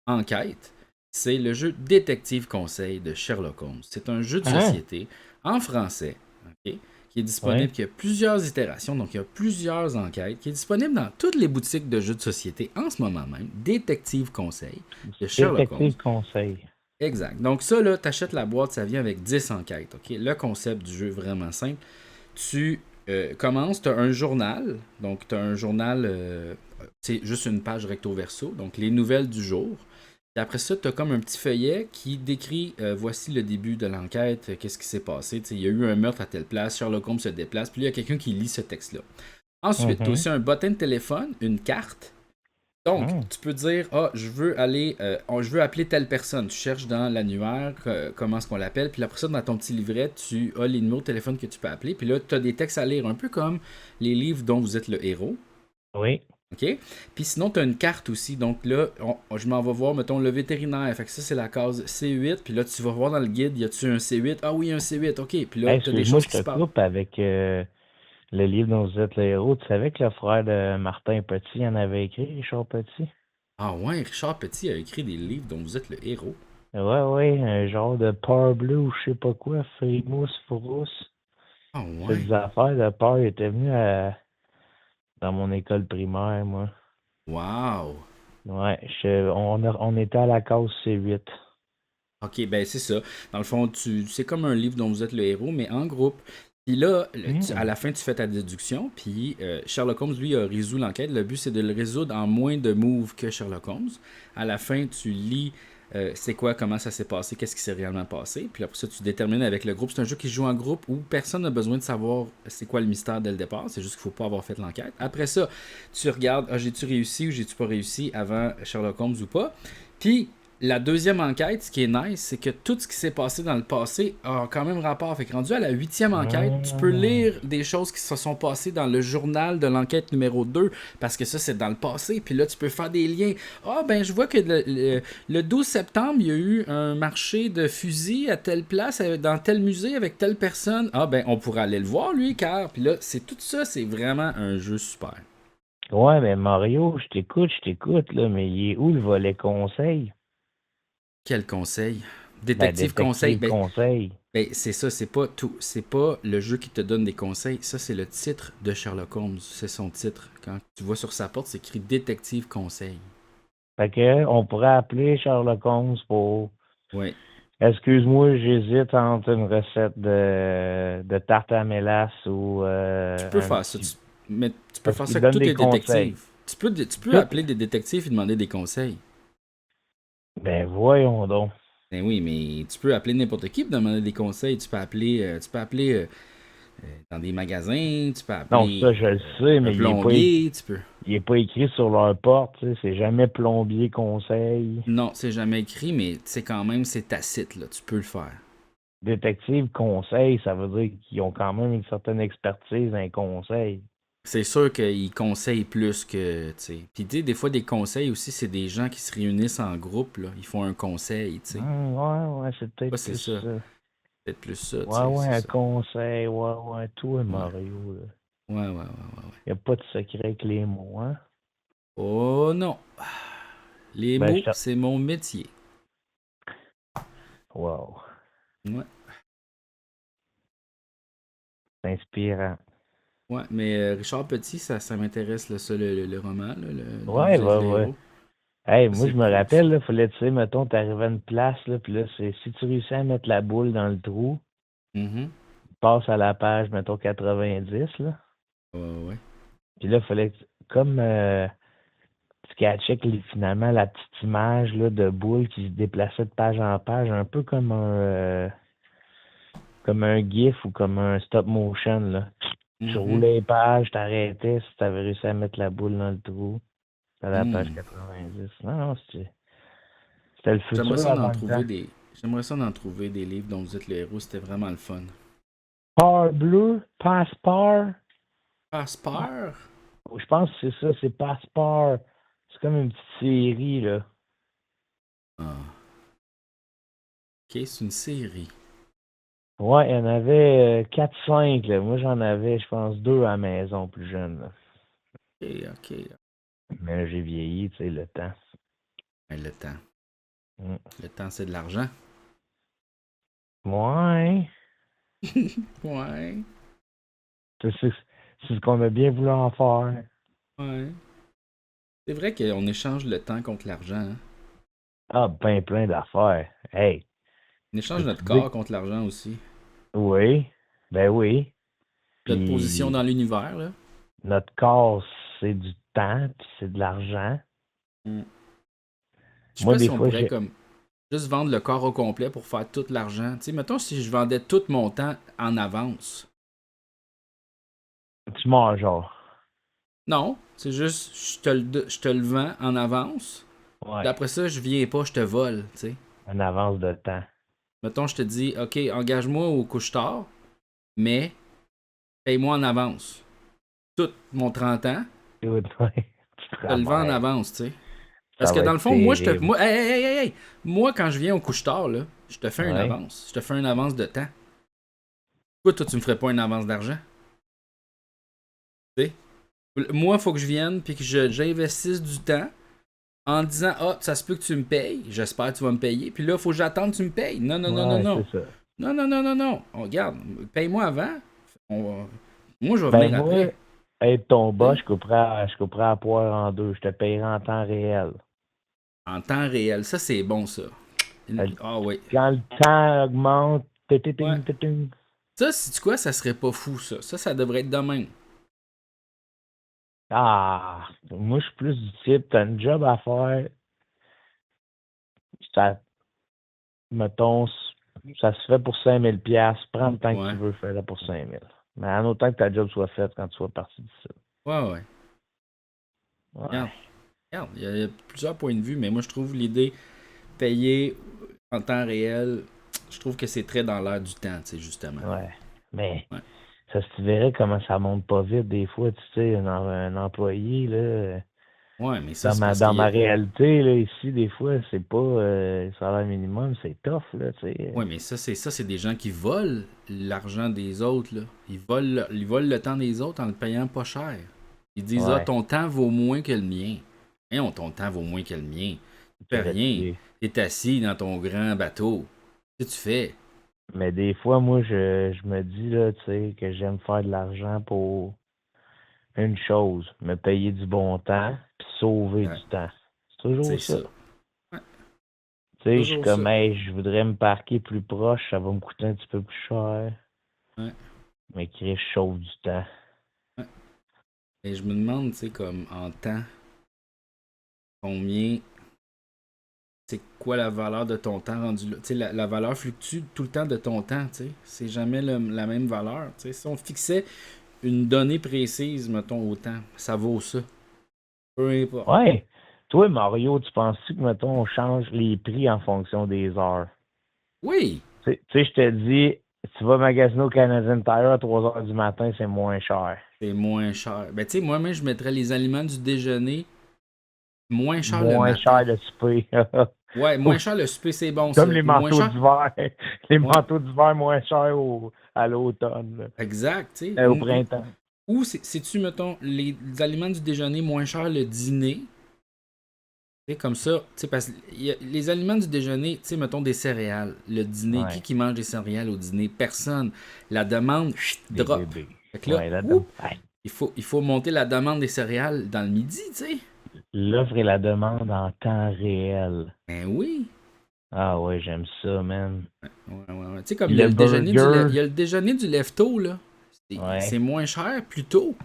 enquête, c'est le jeu Détective Conseil de Sherlock Holmes. C'est un jeu de société en français, qui est disponible, qui a plusieurs itérations, donc il y a plusieurs enquêtes, qui est disponible dans toutes les boutiques de jeux de société en ce moment même. Détective Conseil de Sherlock Holmes. Détective Conseil. Exact. Donc ça, là, t'achètes la boîte, ça vient avec 10 enquêtes. OK? Le concept du jeu est vraiment simple. Tu commences, tu as un journal. Donc, tu as un journal, c'est juste une page recto-verso. Donc, les nouvelles du jour. Et après ça, tu as comme un petit feuillet qui décrit voici le début de l'enquête, qu'est-ce qui s'est passé. Il y a eu un meurtre à telle place, Sherlock Holmes se déplace, puis là, il y a quelqu'un qui lit ce texte-là. Ensuite, tu as aussi un bottin de téléphone, une carte. Donc, tu peux dire, je veux appeler telle personne. Tu cherches dans l'annuaire comment est-ce qu'on l'appelle. Puis après ça, dans ton petit livret, tu as les numéros de téléphone que tu peux appeler. Puis là, tu as des textes à lire, un peu comme les livres dont vous êtes le héros. Oui. OK? Puis sinon, tu as une carte aussi. Donc là, je m'en vais voir, mettons, le vétérinaire. Fait que ça, c'est la case C8. Puis là, tu vas voir dans le guide, y a-tu un C8? Ah oui, un C8. OK. Puis là, tu as des choses qui se passent. Avec le livre dont vous êtes le héros. Tu savais que le frère de Martin Petit en avait écrit, Richard Petit? Ah ouais, Richard Petit a écrit des livres dont vous êtes le héros. Ouais, un genre de peur bleu ou je sais pas quoi, Frimousse, Frousse. Ah ouais. C'est des affaires de peur. Il était venu dans mon école primaire, moi. Wow! Ouais, on était à la case C8. OK, ben c'est ça. Dans le fond, c'est comme un livre dont vous êtes le héros, mais en groupe. Puis là, à la fin, tu fais ta déduction, puis Sherlock Holmes, lui, a résolu l'enquête. Le but, c'est de le résoudre en moins de moves que Sherlock Holmes. À la fin, tu lis c'est quoi, comment ça s'est passé, qu'est-ce qui s'est réellement passé. Puis après ça, tu détermines avec le groupe. C'est un jeu qui se joue en groupe où personne n'a besoin de savoir c'est quoi le mystère dès le départ. C'est juste qu'il ne faut pas avoir fait l'enquête. Après ça, tu regardes, j'ai-tu réussi ou j'ai-tu pas réussi avant Sherlock Holmes ou pas. Puis la deuxième enquête, ce qui est nice, c'est que tout ce qui s'est passé dans le passé a quand même rapport. Fait que rendu à la 8e enquête, tu peux lire des choses qui se sont passées dans le journal de l'enquête numéro 2, parce que ça, c'est dans le passé. Puis là, tu peux faire des liens. Ah, ben, je vois que le 12 septembre, il y a eu un marché de fusils à telle place, dans tel musée, avec telle personne. Ah, ben, on pourrait aller le voir, lui, car... Puis là, c'est tout ça, c'est vraiment un jeu super. Ouais, mais Mario, je t'écoute, là, mais il est où le volet conseil? Quel conseil? Détective conseil. conseil. Ben, c'est ça, c'est pas tout. C'est pas le jeu qui te donne des conseils. Ça, c'est le titre de Sherlock Holmes. C'est son titre. Quand tu vois sur sa porte, c'est écrit Détective conseil. Fait que on pourrait appeler Sherlock Holmes pour. Oui. Excuse-moi, j'hésite entre une recette de tarte à mélasse ou. Tu peux faire ça. Mais tu peux faire ça avec donne tous des les détectives. conseils. Tu peux appeler des détectives et demander des conseils. Ben voyons donc. Ben oui, mais tu peux appeler n'importe qui pour demander des conseils. Tu peux appeler dans des magasins, tu peux appeler Non, ça je le sais, mais plombier, tu peux. Il n'est pas écrit sur leur porte, tu sais, c'est jamais plombier conseil. Non, c'est jamais écrit, mais c'est quand même, c'est tacite, là. Tu peux le faire. Détective conseil, ça veut dire qu'ils ont quand même une certaine expertise dans les conseils. C'est sûr qu'ils conseillent plus que, tu sais. Puis, tu sais, des fois, des conseils aussi, c'est des gens qui se réunissent en groupe, là. Ils font un conseil, tu sais. Ouais, c'est peut-être Ouais, c'est plus ça. ça. Peut-être plus ça, tu Ouais, sais. un c'est ça. conseil, ouais, toi, Mario, là. Ouais. Y a pas de secret avec les mots, hein? Oh non. Les Ben, mots, c'est mon métier. Wow. Ouais. C'est inspirant. Ouais, mais Richard Petit, ça m'intéresse, là, ça, le roman, là, Ouais. héros. Hey, Ça, moi, c'est je me cool, rappelle, ça. là, fallait, tu sais, mettons, t'arrives à une place, là, puis là, c'est si tu réussis à mettre la boule dans le trou, Mhm. passe à la page, mettons, 90, là. Ouais. Puis là, fallait, comme tu catchais que finalement, la petite image, là, de boule qui se déplaçait de page en page, un peu comme un GIF ou comme un stop motion, là. Tu roulais les pages, t'arrêtais si t'avais réussi à mettre la boule dans le trou. À la page 90. Non, c'était le futur J'aimerais ça avant le temps. J'aimerais ça en trouver des livres dont vous êtes le héros, c'était vraiment le fun. Peur bleu, Passport. Passport? Je pense que c'est ça, c'est Passport. C'est comme une petite série, là. Ah. Ok, c'est une série. Ouais, il y en avait 4-5, là. Moi, j'en avais, je pense, 2 à la maison plus jeune, là. Ok. Mais j'ai vieilli, tu sais, le temps. Mais le temps. Mm. Le temps, c'est de l'argent. Ouais. Ouais. C'est ce qu'on a bien voulu en faire. Ouais. C'est vrai qu'on échange le temps contre l'argent. Hein? Ah, ben plein d'affaires. Hey. On échange notre dis corps contre l'argent aussi. Oui. Ben oui. Notre position Puis dans l'univers, là. notre corps, c'est du temps, puis c'est de l'argent. Je sais Moi, pas des si on fois, pourrait comme juste vendre le corps au complet pour faire tout l'argent. Tu sais, mettons si je vendais tout mon temps en avance. tu manges, genre. Non, c'est juste je te le vends en avance. Ouais. Puis après ça, je viens pas, je te vole, tu sais. Une avance de temps. Mettons, je te dis, OK, engage-moi au couche-tard, mais paye-moi en avance. Tout mon 30 ans, Écoute, je te le vends en avance, tu sais. Parce Ça que va dans le être fond, moi, terrible. moi, quand je viens au couche-tard, là, je te fais une Ouais. avance. Je te fais une avance de temps. Pourquoi toi, tu me ferais pas une avance d'argent? Tu sais? Moi, il faut que je vienne puis que j'investisse du temps en disant ah, ça se peut que tu me payes. J'espère que tu vas me payer. Puis là, il faut que j'attende que tu me payes. Non. Ouais, c'est ça. Non. On regarde, paye-moi avant. Moi, je vais Ben, venir moi, après. être ton bas, Oui. je couperais la poire en deux. Je te payerai en temps réel. En temps réel. Ça, c'est bon, ça. Ah oui. Quand le temps augmente, Ouais. Ça, c'est quoi, ça serait pas fou, ça. Ça devrait être de même. Ah, moi, je suis plus du type, t'as un job à faire, ça, mettons, ça se fait pour 5000 $, prends le temps que tu Ouais. veux faire là pour 5000. Mais en autant que ta job soit faite quand tu sois parti d'ici. Ouais. Ouais. Regarde, regarde, il y a plusieurs points de vue, mais moi, je trouve l'idée payée en temps réel, je trouve que c'est très dans l'air du temps, tu sais, justement. Ouais. Mais Ouais. ça se verrait comment ça monte pas vite des fois, tu sais, un employé, là. Ouais, mais ça, Dans c'est ma, parce dans qu'il y ma a... réalité, là, ici, des fois, c'est pas salaire minimum, c'est tough, là, tu sais. Ouais, mais ça, c'est des gens qui volent l'argent des autres, là. Ils volent le temps des autres en le payant pas cher. Ils disent, ah, Ouais, ton temps vaut moins que le mien. Hein, ton temps vaut moins que le mien. Tu fais rien. correct. T'es assis dans ton grand bateau. Qu'est-ce que tu fais? Mais des fois, moi, je me dis, là, tu sais, que j'aime faire de l'argent pour une chose, me payer du bon temps, puis sauver Ouais, du temps. C'est c'est toujours ça. ça. Ouais, Tu sais, je suis toujours ça. comme, hey, je voudrais me parquer plus proche, ça va me coûter un petit peu plus cher. Ouais, Mais Chris, je sauve du temps. ouais. Et je me demande, tu sais, comme en temps, combien, c'est quoi la valeur de ton temps rendu là? Tu sais, la valeur fluctue tout le temps de ton temps, tu sais. C'est jamais la même valeur, tu sais. Si on fixait une donnée précise, mettons, au temps, ça vaut ça. Peu importe. Ouais. Toi, Mario, tu penses-tu que, mettons, on change les prix en fonction des heures? Oui, Tu sais, je te dis, tu vas magasiner au Canadian Tire à 3 heures du matin, c'est moins cher. c'est moins cher. Ben, tu sais, moi-même, je mettrais les aliments du déjeuner moins cher le Moins matin. cher le souper. Ouais, moins cher le souper, c'est bon, Comme ça. les Puis moins manteaux cher. d'hiver. Les Ouais, manteaux d'hiver moins chers à l'automne. exact, tu sais. Au printemps. Ou c'est-tu, mettons, les aliments du déjeuner moins cher le dîner? Tu sais, comme ça, tu sais, parce que les aliments du déjeuner, tu sais, mettons des céréales, le dîner, Ouais. qui mange des céréales au dîner? Personne. La demande, Des drop. bébés. Fait que là, Ouais, ouais. il faut monter la demande des céréales dans le midi, tu sais. L'offre et la demande en temps réel. Ben oui. Ah ouais, j'aime ça, man. Ouais. Tu sais, comme Puis il y a le le déjeuner il burger. y a le déjeuner du lève-tôt, là. C'est Ouais. moins cher plus tôt.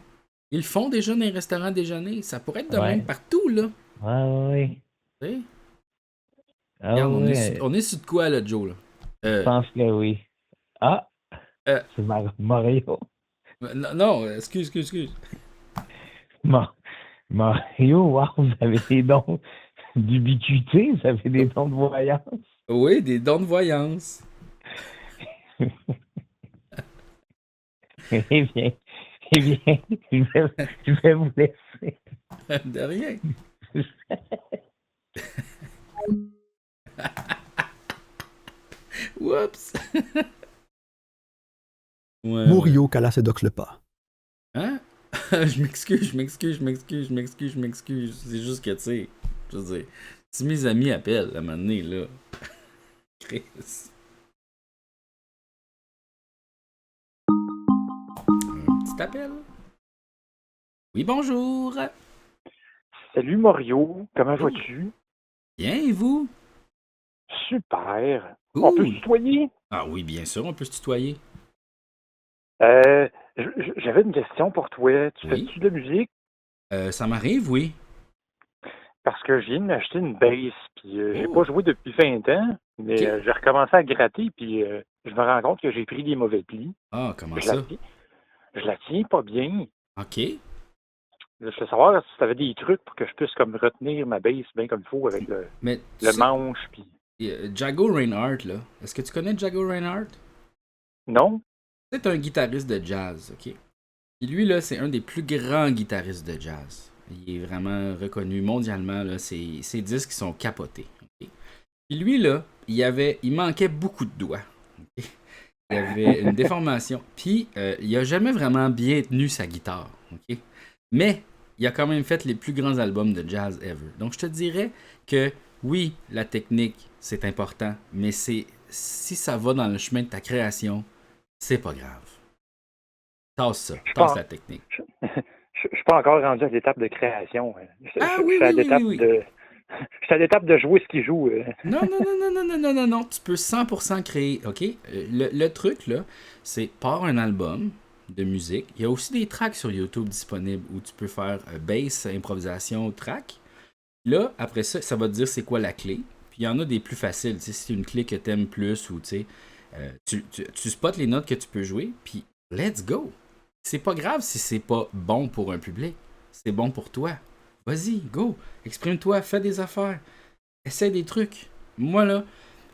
Ils le font déjà dans les restaurants déjeuner. Ça pourrait être de même Ouais. partout, là. Ouais. Tu sais. Ah Regarde, ouais. on est sur de quoi, là, Joe, là? Je pense que oui. Ah, Euh, c'est Mario. non, excuse. Ma- Mario, wow, vous avez des dons d'ubiquité, vous avez des dons de voyance. Oui, des dons de voyance. Eh bien, je vais vous laisser. De rien. Oups. Ouais. Murio Kalasedok le pas. Hein? je m'excuse. C'est juste que, tu sais, je veux dire, si mes amis appellent à un moment donné, là, Chris. Un petit appel. Oui, bonjour. Salut Mario, comment Oh. vas-tu? Bien, et vous? Super. On peut se Cool. tutoyer? Ah oui, bien sûr, on peut se tutoyer. J'avais une question pour toi. Tu Oui. fais-tu de la musique? Ça m'arrive, oui. Parce que je viens de m'acheter une bass, puis j'ai Oh. pas joué depuis 20 ans, mais Ok. j'ai recommencé à gratter, puis je me rends compte que j'ai pris des mauvais plis. Ah, comment Je la ça? tiens, je la tiens pas bien. Ok. Je veux savoir si tu avais des trucs pour que je puisse comme retenir ma bass bien comme il faut avec Mais tu le sais, manche, puis... Django Reinhardt, là. Est-ce que tu connais Django Reinhardt? Non? C'est un guitariste de jazz, ok? Et lui, là, c'est un des plus grands guitaristes de jazz. Il est vraiment reconnu mondialement, là. Ses disques sont capotés. Ok? Puis lui, là, il manquait beaucoup de doigts. Ok? Il avait une déformation. Puis, il a jamais vraiment bien tenu sa guitare. Ok? Mais, il a quand même fait les plus grands albums de jazz ever. Donc, je te dirais que, oui, la technique, c'est important. Mais si ça va dans le chemin de ta création, c'est pas grave. Tasse la technique. Je suis pas encore rendu à l'étape de création. Je Ah suis oui, à oui, oui, l'étape oui, oui. de... Je c'est à l'étape de jouer ce qu'il joue. Non, non, non, non, non, non, non, non, non. Tu peux 100% créer, OK? Le truc, là, c'est par un album de musique. Il y a aussi des tracks sur YouTube disponibles où tu peux faire bass, improvisation, track. Là, après ça, ça va te dire c'est quoi la clé. Puis il y en a des plus faciles. Tu sais, si c'est une clé que tu aimes plus ou tu sais, tu spots les notes que tu peux jouer, puis let's go. C'est pas grave si c'est pas bon pour un public. C'est bon pour toi. Vas-y, go. Exprime-toi, fais des affaires. Essaie des trucs. Moi, là,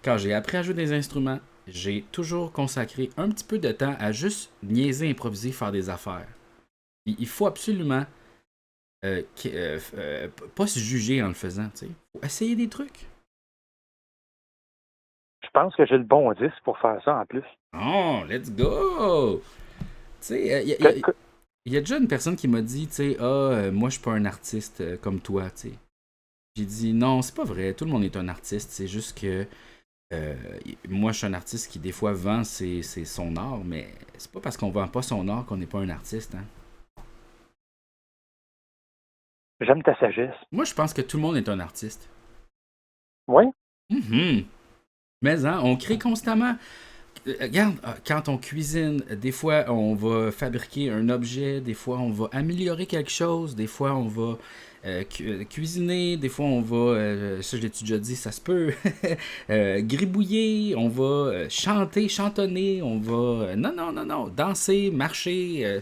quand j'ai appris à jouer des instruments, j'ai toujours consacré un petit peu de temps à juste niaiser, improviser, faire des affaires. Puis, il faut absolument pas se juger en le faisant. Il faut essayer des trucs. Je pense que j'ai le bon 10 pour faire ça en plus. Oh, let's go! Tu sais, il y a déjà une personne qui m'a dit, tu sais, moi, je suis pas un artiste comme toi, tu sais. J'ai dit, non, c'est pas vrai, tout le monde est un artiste, c'est juste que moi, je suis un artiste qui, des fois, vend son art, mais c'est pas parce qu'on vend pas son art qu'on n'est pas un artiste, hein. J'aime ta sagesse. Moi, je pense que tout le monde est un artiste. Oui? Mm-hmm. Mais, hein, on crée constamment. Regarde, quand on cuisine, des fois, on va fabriquer un objet, des fois, on va améliorer quelque chose, des fois, on va cuisiner, des fois, on va, ça, je l'ai déjà dit, ça se peut, gribouiller, on va chantonner, on va, non, danser, marcher.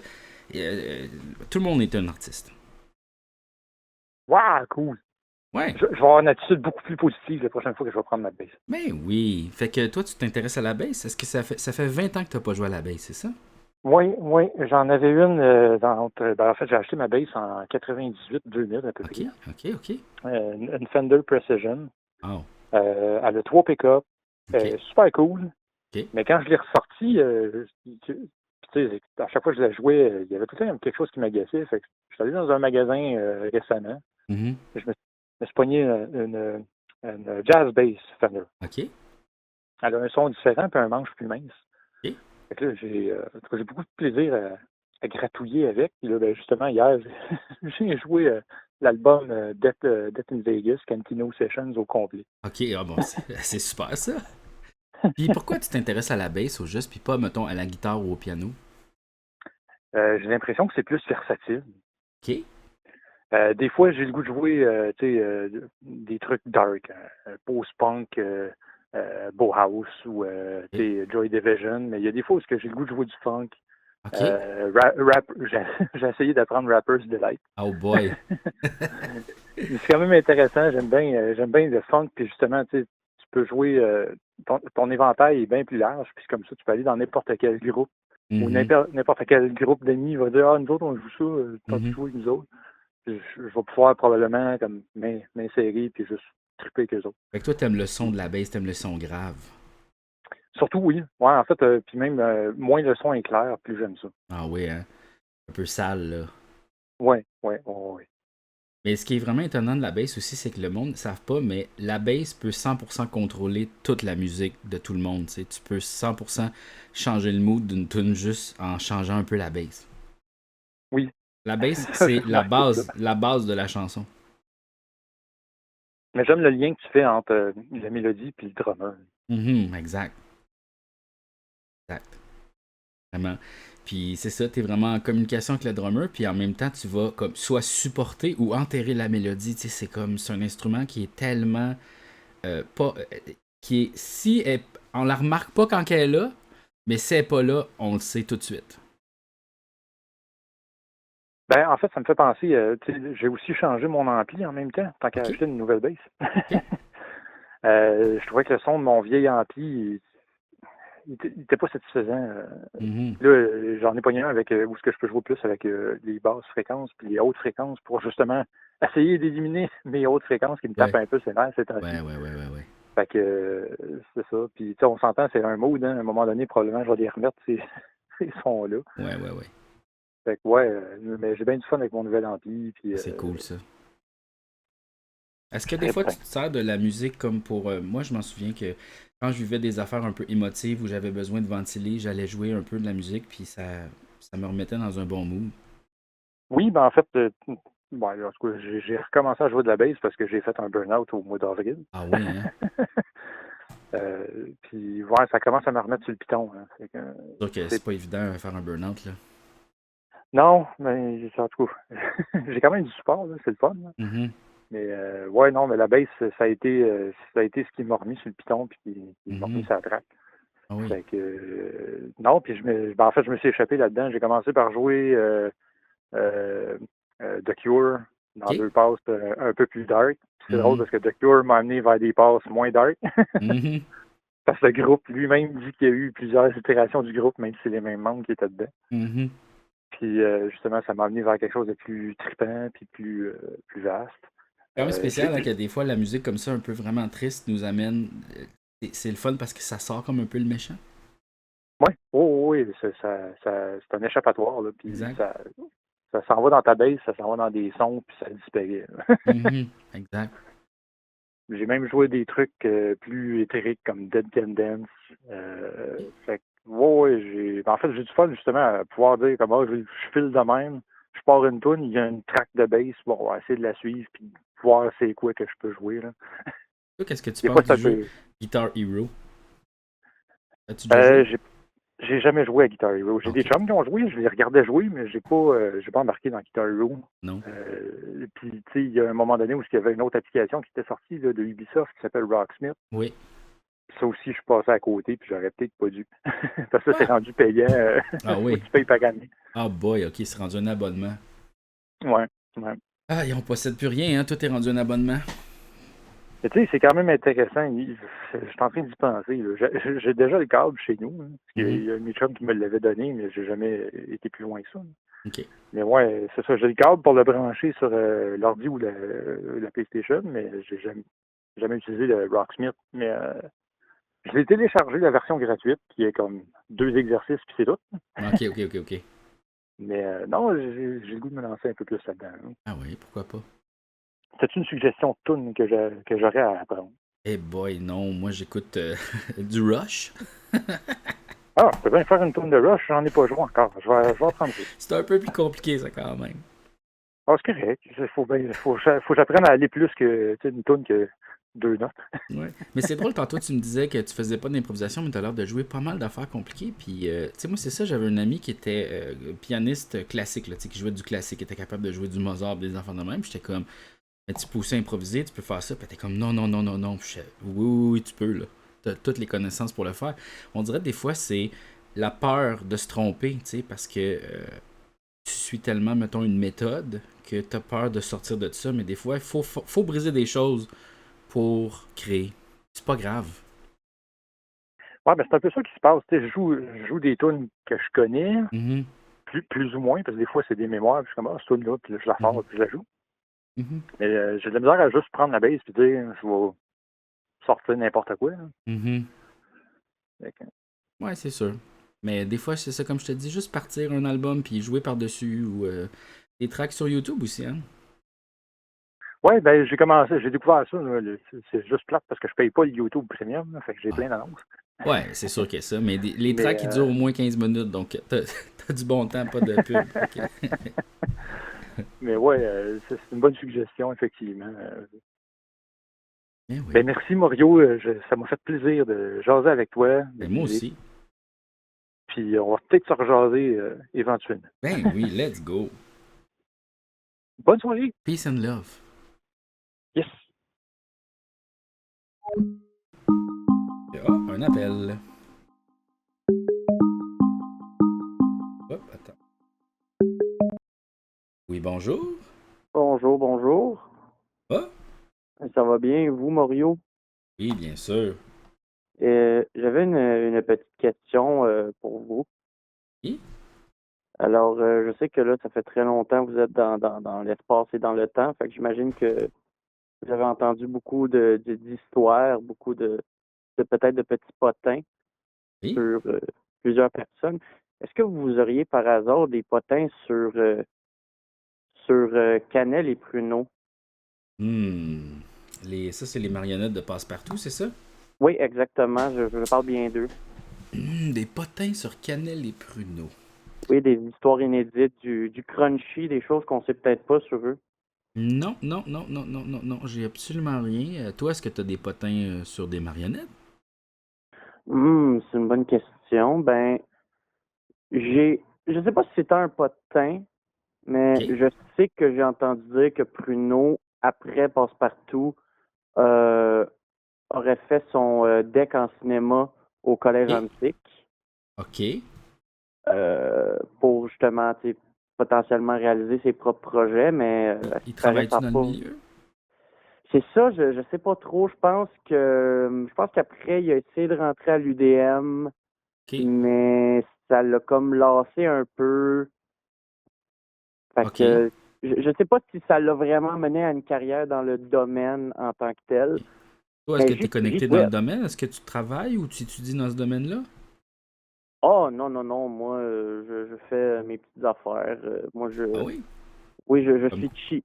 Tout le monde est un artiste. Waouh, cool. Ouais. Je vais avoir une attitude beaucoup plus positive la prochaine fois que je vais prendre ma bass. Mais oui. Fait que toi, tu t'intéresses à la bass. Est-ce que ça fait 20 ans que tu n'as pas joué à la bass, c'est ça? Oui. J'en avais une en fait, j'ai acheté ma bass en 98-2000 à peu près. OK. Une Fender Precision. Oh. Elle a 3 pick-up. Super cool. Okay. Mais quand je l'ai ressortie, à chaque fois que je la jouais, il y avait tout le temps quelque chose qui m'agaçait. Fait que je suis allé dans un magasin récemment. Mm-hmm. Je me suis pogné une jazz bass Fender. OK. Elle a un son différent et un manche plus mince. OK. Fait que là, j'ai beaucoup de plaisir à gratouiller avec. Puis là, ben, justement, hier, j'ai joué l'album Death in Vegas, Cantino Sessions au complet. OK, bon, c'est super ça. Puis pourquoi tu t'intéresses à la bass au juste, puis pas, mettons, à la guitare ou au piano? J'ai l'impression que c'est plus versatile. OK. Des fois, j'ai le goût de jouer des trucs dark, post-punk, Bauhaus ou Joy Division, mais il y a des fois où j'ai le goût de jouer du funk. Okay. J'ai essayé d'apprendre Rapper's Delight. Oh boy! C'est quand même intéressant, j'aime bien le funk, puis justement, tu peux jouer, ton éventail est bien plus large, puis comme ça, tu peux aller dans n'importe quel groupe, ou n'importe quel groupe d'amis va dire « Ah, nous autres, on joue ça, quand tu joues avec nous autres. » Je vais pouvoir probablement comme m'insérer puis juste triper avec eux autres. Fait que toi, t'aimes le son de la bass, t'aimes le son grave. Surtout, oui. Ouais, en fait, puis même, moins le son est clair, plus j'aime ça. Ah oui, hein? Un peu sale, là. Oui. Mais ce qui est vraiment étonnant de la bass aussi, c'est que le monde ne savent pas, mais la bass peut 100% contrôler toute la musique de tout le monde. T'sais. Tu peux 100% changer le mood d'une tune juste en changeant un peu la bass. Oui. La bass, c'est la base de la chanson. Mais j'aime le lien que tu fais entre la mélodie et le drummer. Exact. Vraiment. Puis c'est ça, tu es vraiment en communication avec le drummer, puis en même temps, tu vas comme soit supporter ou enterrer la mélodie. Tu sais, c'est un instrument qui est tellement pas. Qui est. On la remarque pas quand elle est là, mais si elle n'est pas là, on le sait tout de suite. Ben, en fait, ça me fait penser, j'ai aussi changé mon ampli en même temps, tant qu'à acheter une nouvelle bass. Je trouvais que le son de mon vieil ampli, il était pas satisfaisant. Là, j'en ai pogné un avec où ce que je peux jouer plus avec les basses fréquences puis les hautes fréquences pour justement essayer d'éliminer mes hautes fréquences qui me tapent un peu ses nerfs ces temps-ci. Ouais. Fait que c'est ça. Puis on s'entend, c'est un mood, hein. À un moment donné, probablement, je vais les remettre ces sons-là. Ouais. Fait que mais j'ai bien du fun avec mon nouvel ampli. Puis, c'est cool ça. Est-ce que des fois tu te sers de la musique comme pour. Moi, je m'en souviens que quand je vivais des affaires un peu émotives où j'avais besoin de ventiler, j'allais jouer un peu de la musique, puis ça me remettait dans un bon mood. Oui, ben en fait, Ouais, en tout cas, j'ai recommencé à jouer de la bass parce que j'ai fait un burn-out au mois d'avril. Ah oui, hein? Puis, ouais, ça commence à me remettre sur le piton. Hein. C'est sûr que c'est pas évident de faire un burn-out, là. Non, mais en tout cas, j'ai quand même du support, là, c'est le fun. Là. Mm-hmm. Mais ouais, non, mais la bass, ça a été ce qui m'a remis sur le piton puis qui m'a remis sur la track. Ah oui. Fait que, non, puis en fait, je me suis échappé là-dedans. J'ai commencé par jouer The Cure dans deux passes un peu plus dark. C'est drôle parce que The Cure m'a amené vers des passes moins dark. Mm-hmm. Parce que le groupe lui-même dit qu'il y a eu plusieurs itérations du groupe, même si c'est les mêmes membres qui étaient dedans. Mm-hmm. Puis justement, ça m'a amené vers quelque chose de plus trippant puis plus vaste. C'est quand même spécial hein, que des fois la musique comme ça, un peu vraiment triste, nous amène. C'est le fun parce que ça sort comme un peu le méchant. Oui, oui, c'est un échappatoire. Là, puis exact. Ça s'en va dans ta base, ça s'en va dans des sons, puis ça disparaît. Mm-hmm. Exact. J'ai même joué des trucs plus éthériques comme Dead Can Dance. Fait que, en fait, j'ai du fun justement à pouvoir dire comme je file de même, je pars une tune, il y a une track de bass, bon, on va essayer de la suivre puis voir c'est quoi que je peux jouer. Là. Toi, qu'est-ce que tu penses du jeu Guitar Hero? As-tu déjà joué? J'ai jamais joué à Guitar Hero. J'ai des chums qui ont joué, je les regardais jouer, mais j'ai pas embarqué dans Guitar Hero. Non. Puis, tu sais, il y a un moment donné où il y avait une autre application qui était sortie là, de Ubisoft qui s'appelle Rocksmith. Oui. Ça aussi, je suis passé à côté, puis j'aurais peut-être pas dû. Parce que c'est rendu payant. Ah oui. Tu payes par année. Ah boy, ok, c'est rendu un abonnement. Ouais. Ah, on possède plus rien, hein? Tout est rendu un abonnement. Tu sais, c'est quand même intéressant. Je suis en train d'y penser. Là. J'ai déjà le câble chez nous. Hein, parce qu'il y a un mes chums qui me l'avait donné, mais j'ai jamais été plus loin que ça. OK. Mais ouais, c'est ça. J'ai le câble pour le brancher sur l'ordi ou la PlayStation, mais j'ai jamais utilisé le Rocksmith. Mais je l'ai téléchargé, la version gratuite, qui est comme 2 exercices, puis c'est tout. OK. Mais non, j'ai le goût de me lancer un peu plus là-dedans. Hein. Ah oui, pourquoi pas? C'est une suggestion de tune que j'aurais à apprendre? Eh boy, non, moi j'écoute du Rush. Ah, je peux bien faire une tune de Rush, j'en ai pas joué encore. Je vais apprendre ça. C'est un peu plus compliqué ça quand même. Ah, c'est correct. Faut que j'apprenne à aller plus que une tune que 2 notes. Ouais. Mais c'est drôle, tantôt tu me disais que tu faisais pas d'improvisation, mais tu as l'air de jouer pas mal d'affaires compliquées. Puis, tu sais, moi c'est ça, j'avais un ami qui était pianiste classique, là, qui jouait du classique, qui était capable de jouer du Mozart, des enfants de même. Puis j'étais comme, mais tu peux aussi improviser, tu peux faire ça. Puis t'es comme, non. Puis oui, tu peux, là. T'as toutes les connaissances pour le faire. On dirait des fois, c'est la peur de se tromper, tu sais, parce que tu suis tellement, mettons, une méthode que t'as peur de sortir de ça. Mais des fois, il faut briser des choses pour créer. C'est pas grave. Ouais, ben c'est un peu ça qui se passe. Je joue des tunes que je connais, Mm-hmm. plus ou moins, parce que des fois, c'est des mémoires, puis je commence cette tune-là, puis je la sors, puis je la joue. Mm-hmm. Mais j'ai de la misère à juste prendre la base puis dire je vais sortir n'importe quoi. Mm-hmm. Okay. Ouais, c'est sûr. Mais des fois, c'est ça, comme je te dis, juste partir un album puis jouer par-dessus ou des tracks sur YouTube aussi, hein? Ouais, ben j'ai découvert ça. Là, c'est juste plate parce que je paye pas le YouTube Premium, là, fait que j'ai plein d'annonces. Ouais, c'est sûr qu'il y a ça. Mais les tracks, ils durent au moins 15 minutes, donc t'as du bon temps, pas de pub. Okay. Mais ouais, c'est une bonne suggestion, effectivement. Oui. Ben merci, Mario. Ça m'a fait plaisir de jaser avec toi. Ben, moi aussi. Puis on va peut-être se rejaser éventuellement. Ben oui, let's go. Bonne soirée. Peace and love. Yes. Ah, un appel. Hop, attends. Oui, bonjour. Bonjour. Ah? Ça va bien, vous, Mario? Oui, bien sûr. J'avais une petite question pour vous. Oui? Alors, je sais que là, ça fait très longtemps que vous êtes dans l'espace et dans le temps, fait que j'imagine que vous avez entendu beaucoup d'histoires, beaucoup de peut-être de petits potins sur plusieurs personnes. Est-ce que vous auriez par hasard des potins sur Cannelle et Pruneau? Ça, c'est les marionnettes de Passe-Partout, c'est ça? Oui, exactement. Je parle bien d'eux. Des potins sur Cannelle et Pruneau. Oui, des histoires inédites, du crunchy, des choses qu'on sait peut-être pas sur eux. Non, non, non, non, non, non, non, j'ai absolument rien. Toi, est-ce que tu as des potins sur des marionnettes? C'est une bonne question. Ben, je sais pas si c'était un potin, mais OK. je sais que j'ai entendu dire que Pruno, après Passe-Partout, euh, aurait fait son deck en cinéma au Collège OK. Antique OK. pour justement, tu sais, potentiellement réaliser ses propres projets, mais à ce Il qui paraît, ça travaille-tu n'a dans le pas. milieu? C'est ça, je sais pas trop. Je pense qu'après, il a essayé de rentrer à l'UDM, OK. mais ça l'a comme lassé un peu. Fait OK. que je sais pas si ça l'a vraiment mené à une carrière dans le domaine en tant que tel, Toi, est-ce mais que tu es j'y connecté dans le souhaite. domaine? Est-ce que tu travailles ou tu étudies dans ce domaine-là? Oh non, non, non, moi je fais mes petites affaires. Ah oui? Oui, je Comme... suis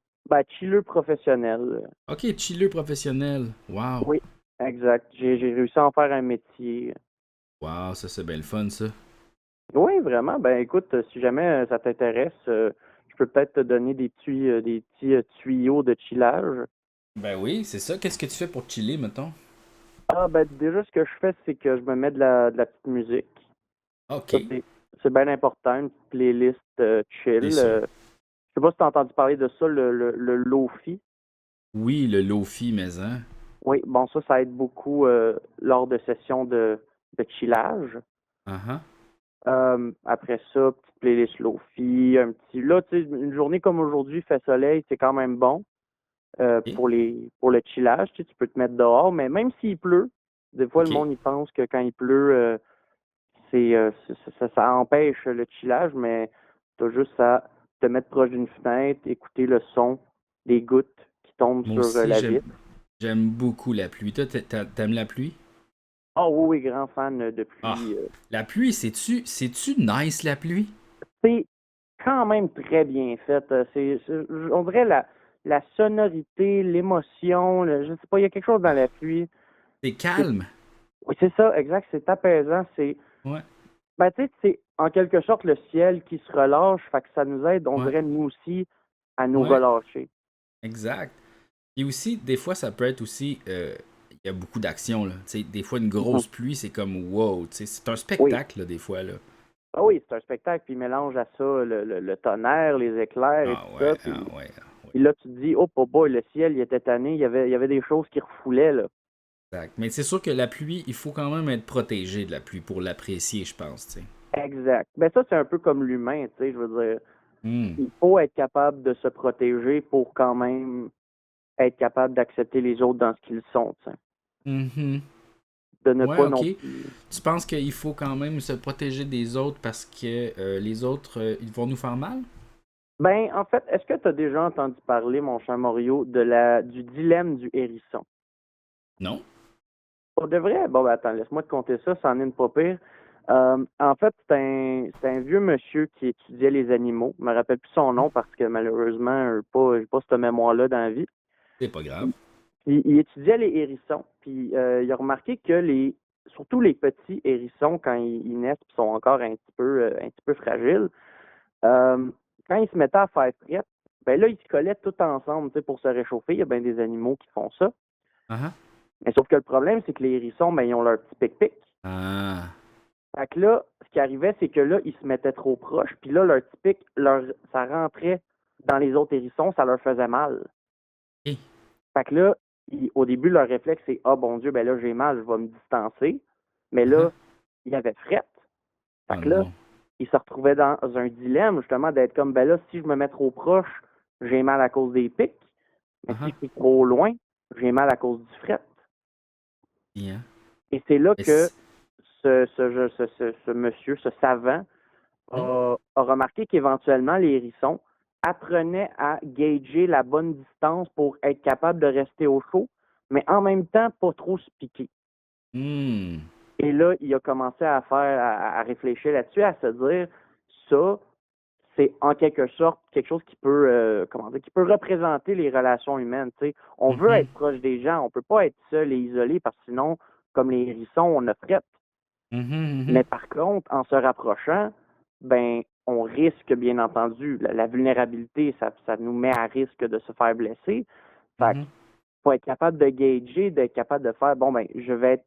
chilleux professionnel. OK, chilleux professionnel. Wow. Oui, exact. J'ai réussi à en faire un métier. Wow, ça c'est bien le fun, ça. Oui, vraiment. Ben écoute, si jamais ça t'intéresse, je peux peut-être te donner des petits tuyaux de chillage. Ben oui, c'est ça. Qu'est-ce que tu fais pour chiller, mettons? Ah ben déjà ce que je fais, c'est que je me mets de la petite musique. Ça, OK. c'est bien important, une petite playlist C'est chill. sûr. Je sais pas si tu as entendu parler de ça, le Lofi. Oui, le Lofi, mais hein. Oui, bon, ça aide beaucoup lors de sessions de chillage. Uh-huh. Après ça, petite playlist Lofi, un petit. Là, tu sais, une journée comme aujourd'hui, fait soleil, c'est quand même bon OK. pour le chillage. Tu sais, tu peux te mettre dehors, mais même s'il pleut, des fois, le OK. monde, il pense que quand il pleut, ça empêche le chillage, mais tu as juste à te mettre proche d'une fenêtre, écouter le son des gouttes qui tombent Moi sur aussi, la vitre. j'aime beaucoup la pluie. Toi, t'aimes la pluie? Ah oui, oui, grand fan de Ah, pluie. la pluie, c'est-tu nice, la pluie? C'est quand même très bien fait. On dirait la sonorité, l'émotion, je sais pas, il y a quelque chose dans Ah, la pluie. c'est C'est- calme. Oui, c'est ça, exact, c'est apaisant. Ouais, Ben, tu sais, c'est en quelque sorte le ciel qui se relâche, fait que ça nous aide, on ouais, dirait nous aussi, à nous ouais, relâcher. exact. Et aussi, des fois, ça peut être aussi. Il y a beaucoup d'action, là. Tu sais, des fois, une Mhm. grosse pluie, c'est comme wow. Tu sais, c'est un Oui. spectacle, là, des fois, là. Ah oui, c'est un spectacle, puis il mélange à ça le tonnerre, les éclairs et Ah tout ouais, ça. ah Puis, ouais, ah ouais. puis là, tu te dis, oh, boy, le ciel, il était tanné, il y avait des choses qui refoulaient, là. Exact. Mais c'est sûr que la pluie, il faut quand même être protégé de la pluie pour l'apprécier, je pense, tu sais. Exact. Ben ça, c'est un peu comme l'humain, tu sais, je veux dire. Hmm. Il faut être capable de se protéger pour quand même être capable d'accepter les autres dans ce qu'ils sont, tu sais. Mhm. De ne Ouais, pas ok. non plus. Tu penses qu'il faut quand même se protéger des autres parce que les autres, ils vont nous faire mal? Ben, en fait, est-ce que tu as déjà entendu parler, mon cher Mario, du dilemme du hérisson? Non? Pour de vrai? Bon, ben, attends, laisse-moi te conter ça, ça en est une pas pire. En fait, c'est un vieux monsieur qui étudiait les animaux. Je me rappelle plus son nom parce que malheureusement, j'ai pas cette mémoire-là dans la vie. C'est pas grave. Il étudiait les hérissons, puis il a remarqué que surtout les petits hérissons, quand ils naissent, ils sont encore un petit peu fragiles, euh, quand ils se mettaient à faire frette, ben là, ils se collaient tout ensemble, tu sais, pour se réchauffer. Il y a bien des animaux qui font ça. Ah Mais sauf que le problème, c'est que les hérissons, ben, ils ont leur petit pic-pic. ah. Fait que là, ce qui arrivait, c'est que là, ils se mettaient trop proches, puis là, leur petit pic, ça rentrait dans les autres hérissons, ça leur faisait mal. Ok. Fait que là, au début, leur réflexe, c'est ah bon Dieu, ben là, j'ai mal, je vais me distancer. Mais Ah là, il y avait frette. Fait oh que là, non. ils se retrouvaient dans un dilemme, justement, d'être comme ben là, si je me mets trop proche, j'ai mal à cause des pics. Mais si Ah je suis trop loin, j'ai mal à cause du fret. bien. Et c'est là Mais que ce monsieur, ce savant, hmm? a remarqué qu'éventuellement, les hérissons apprenaient à gager la bonne distance pour être capable de rester au chaud, mais en même temps, pas trop se piquer. Hmm. Et là, il a commencé à réfléchir là-dessus, à se dire, ça, c'est en quelque sorte quelque chose qui peut, qui peut représenter les relations humaines. Tu sais. On veut Mhm. être proche des gens, on peut pas être seul et isolé parce que sinon, comme les hérissons, on a frette. Mhm, Mais mhm. par contre, en se rapprochant, ben, on risque, bien entendu, la vulnérabilité, ça nous met à risque de se faire blesser. Fait qu'il faut être capable de gager, d'être capable de faire, bon, ben, je vais être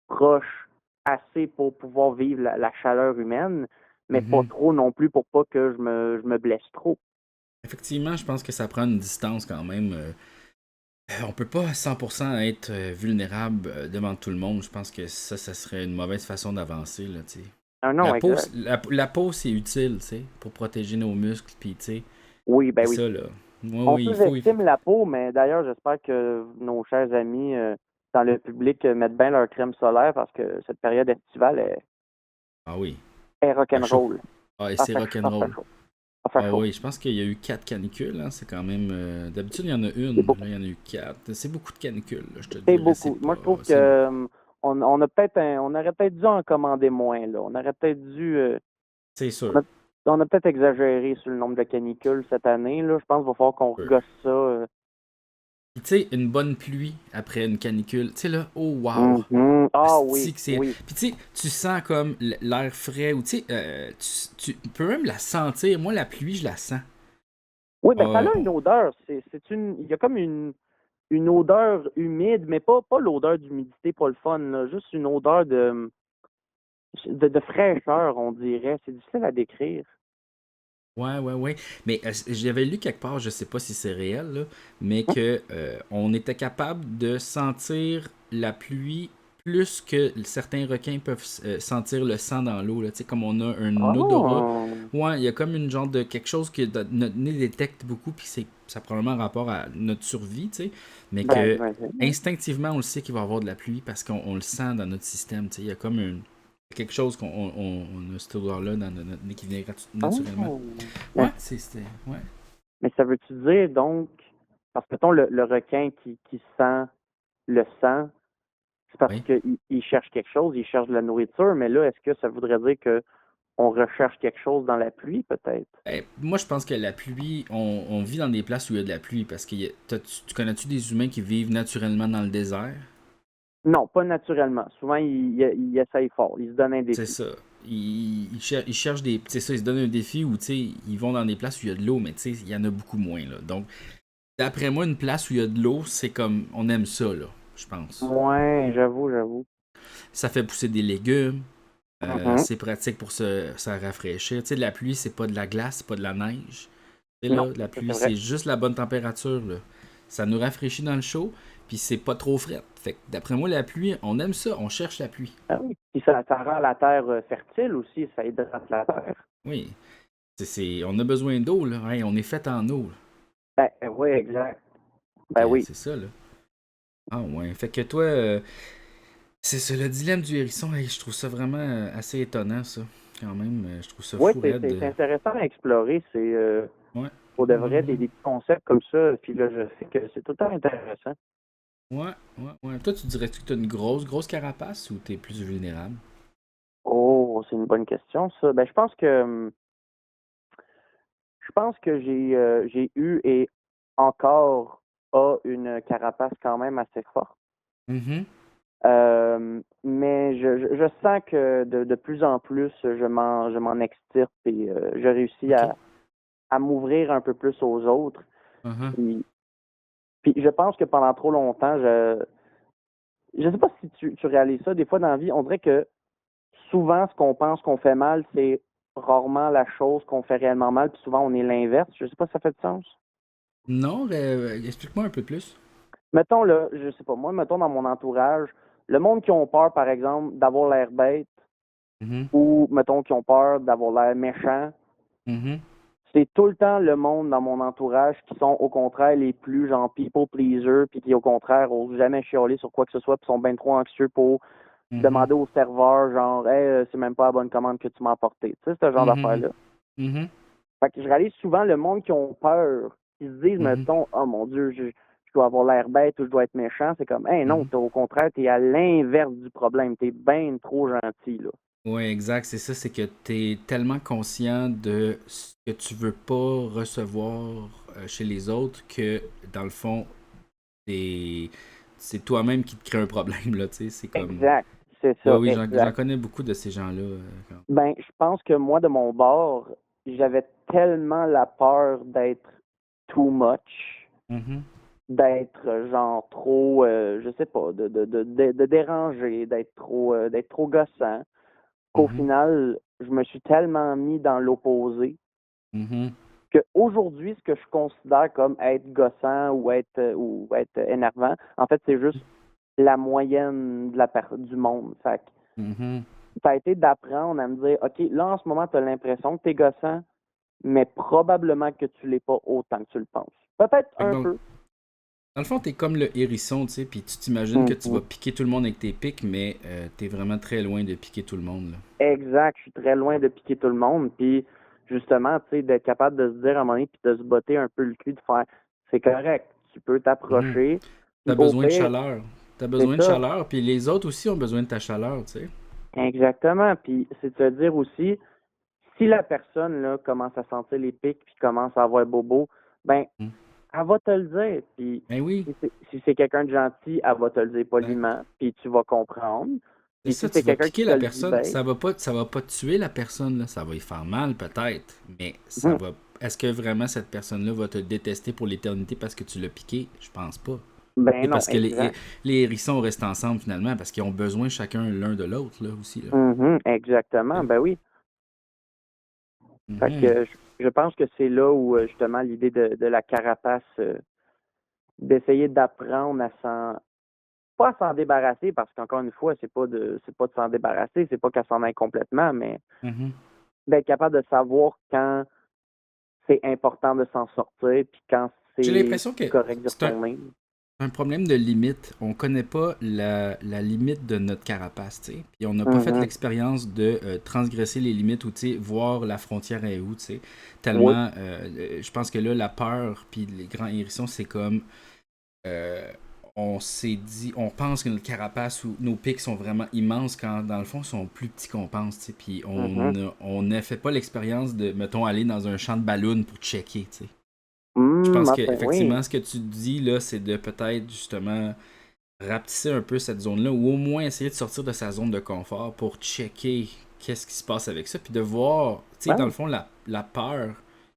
proche assez pour pouvoir vivre la chaleur humaine, mais pas trop non plus pour pas que je me blesse trop. Effectivement, je pense que ça prend une distance quand même. On peut pas à 100% être vulnérable devant tout le monde. Je pense que ça serait une mauvaise façon d'avancer, là, tu sais. Ah non, La peau, c'est utile, tu sais, pour protéger nos muscles, puis tu sais. Oui, ben oui. Ça, là. On sous-estime la peau, mais d'ailleurs, j'espère que nos chers amis dans le public mettent bien leur crème solaire parce que cette période estivale est rock'n'roll. Ah, et c'est rock'n'roll. Ah oui, je pense qu'il y a eu 4 canicules, hein. C'est quand même... d'habitude, il y en a une. Là, il y en a eu 4. C'est beaucoup de canicules, là, je te dis. C'est beaucoup. Moi, je trouve que on aurait peut-être dû en commander moins, là. On aurait peut-être dû... c'est sûr. On a peut-être exagéré sur le nombre de canicules cette année, là. Je pense qu'il va falloir qu'on regosse ça. Tu sais, une bonne pluie après une canicule, tu sais là, oh wow! Ah oui, oui. Puis tu sais, tu sens comme l'air frais, ou tu sais, tu peux même la sentir. Moi, la pluie, je la sens. Oui, ben ça a une odeur. Il y a comme une odeur humide, mais pas l'odeur d'humidité, pas le fun, là. Juste une odeur de fraîcheur, on dirait. C'est difficile à décrire. Ouais. Mais j'avais lu quelque part, je sais pas si c'est réel, là, mais que on était capable de sentir la pluie plus que certains requins peuvent sentir le sang dans l'eau, là. Tu sais, comme on a un odorat. Ouais, il y a comme une genre de quelque chose que notre nez détecte beaucoup, puis ça a probablement rapport à notre survie, tu sais. Mais que instinctivement, on le sait qu'il va y avoir de la pluie parce qu'on le sent dans notre système, tu sais. Il y a comme quelque chose qu'on a cette odeur-là dans notre nez qui vient naturellement. Ouais. Mais ça veut-tu dire donc, parce que le requin qui sent le sang, c'est parce qu'il cherche quelque chose, il cherche de la nourriture, mais là, est-ce que ça voudrait dire que on recherche quelque chose dans la pluie, peut-être? Moi, je pense que la pluie, on vit dans des places où il y a de la pluie, parce que tu connais-tu des humains qui vivent naturellement dans le désert? Non, pas naturellement. Souvent, ils essayent fort. Ils se donnent un défi. C'est ça. Ils cherchent des... C'est ça, ils se donnent un défi où, tu sais, ils vont dans des places où il y a de l'eau, mais tu sais, il y en a beaucoup moins, là. Donc, d'après moi, une place où il y a de l'eau, c'est comme... On aime ça, là, je pense. Ouais, j'avoue. Ça fait pousser des légumes. C'est pratique pour se rafraîchir. Tu sais, la pluie, c'est pas de la glace, c'est pas de la neige. Tu sais, là, la pluie, c'est juste la bonne température, là. Ça nous rafraîchit dans le chaud, puis c'est pas trop frais. Fait que d'après moi, la pluie, on aime ça, on cherche la pluie. Ah oui, puis ça rend la terre fertile aussi, ça hydrate la terre. Oui, on a besoin d'eau, là. Hey, on est fait en eau, là. Oui, exact. Oui. C'est ça, là. Ah ouais, fait que toi, c'est ça, le dilemme du hérisson, hey, je trouve ça vraiment assez étonnant, ça. Quand même, je trouve ça fou. Oui, c'est intéressant à explorer, c'est... Pour de vrai, des petits concepts comme ça, philosophiques, c'est tout le temps intéressant. Ouais. Toi, tu dirais-tu que tu as une grosse carapace ou tu es plus vulnérable? Oh, c'est une bonne question, ça. Ben, je pense que j'ai eu et encore une carapace quand même assez forte. Mais je sens que de plus en plus, je m'en extirpe et je réussis à m'ouvrir un peu plus aux autres. Puis je pense que pendant trop longtemps, je sais pas si tu réalises ça, des fois dans la vie, on dirait que souvent, ce qu'on pense qu'on fait mal, c'est rarement la chose qu'on fait réellement mal, puis souvent, on est l'inverse. Je sais pas si ça fait du sens. Non, explique-moi un peu plus. Mettons, là, je sais pas, moi, mettons dans mon entourage, le monde qui ont peur, par exemple, d'avoir l'air bête, ou, mettons, qui ont peur d'avoir l'air méchant, c'est tout le temps le monde dans mon entourage qui sont, au contraire, les plus, genre, people pleaser, puis qui, au contraire, osent jamais chialer sur quoi que ce soit, puis sont bien trop anxieux pour demander au serveur, genre, hey, c'est même pas la bonne commande que tu m'as apportée. Tu sais, ce genre d'affaire-là. Fait que je réalise souvent le monde qui ont peur, qui se disent, mettons, oh mon Dieu, je dois avoir l'air bête ou je dois être méchant. C'est comme, hey, non, au contraire, t'es à l'inverse du problème. T'es bien trop gentil, là. Oui, exact. C'est ça, c'est que t'es tellement conscient de ce que tu veux pas recevoir chez les autres que, dans le fond, c'est toi-même qui te crée un problème, là, tu sais. C'est comme... Exact. C'est ça. Oui, j'en connais beaucoup de ces gens-là. Ben, je pense que moi, de mon bord, j'avais tellement la peur d'être too much, d'être genre trop, je sais pas, de déranger, d'être trop gossant, qu'au final, je me suis tellement mis dans l'opposé qu'aujourd'hui, ce que je considère comme être gossant ou être énervant, en fait, c'est juste la moyenne du monde. Fait que ça a été d'apprendre à me dire, OK, là, en ce moment, tu as l'impression que tu es gossant, mais probablement que tu l'es pas autant que tu le penses. Peut-être un peu. Dans le fond, t'es comme le hérisson, tu sais, puis tu t'imagines que tu vas piquer tout le monde avec tes pics, mais t'es vraiment très loin de piquer tout le monde, là. Exact, je suis très loin de piquer tout le monde, puis justement, tu sais, d'être capable de se dire à un moment donné, puis de se botter un peu le cul, de faire, c'est correct, tu peux t'approcher. T'as besoin de chaleur. T'as besoin de chaleur, puis les autres aussi ont besoin de ta chaleur, tu sais. Exactement, puis c'est de se dire aussi, si la personne, là, commence à sentir les pics, puis commence à avoir bobo, ben, elle va te le dire. Puis si c'est quelqu'un de gentil, elle va te le dire poliment, puis tu vas comprendre. Puis ça, si tu vas piquer la personne, ça va pas tuer la personne, là. Ça va y faire mal peut-être, mais ça va. Est-ce que vraiment cette personne-là va te détester pour l'éternité parce que tu l'as piqué? Je pense pas. Ben non, parce que les hérissons restent ensemble finalement parce qu'ils ont besoin chacun l'un de l'autre là aussi. Là. Exactement, ben oui. Fait que je pense que c'est là où justement l'idée de la carapace, d'essayer d'apprendre pas à s'en débarrasser, parce qu'encore une fois, c'est pas de s'en débarrasser, c'est pas qu'elle s'en aille complètement, mais d'être capable de savoir quand c'est important de s'en sortir, puis quand c'est correct de retourner. Un problème de limite. On connaît pas la limite de notre carapace, tu sais. Puis on n'a pas fait l'expérience de transgresser les limites ou, tu sais, voir la frontière est où, tu sais. Tellement, je pense que là, la peur puis les grands hérissons, c'est comme... on s'est dit, on pense que notre carapace ou nos pics sont vraiment immenses quand, dans le fond, ils sont plus petits qu'on pense, tu sais. Puis on n'a fait pas l'expérience de, mettons, aller dans un champ de ballon pour checker, tu sais. Je pense qu'effectivement, ce que tu dis, là, c'est de peut-être, justement, rapetisser un peu cette zone-là ou au moins essayer de sortir de sa zone de confort pour checker qu'est-ce qui se passe avec ça, puis de voir, tu sais, dans le fond, la peur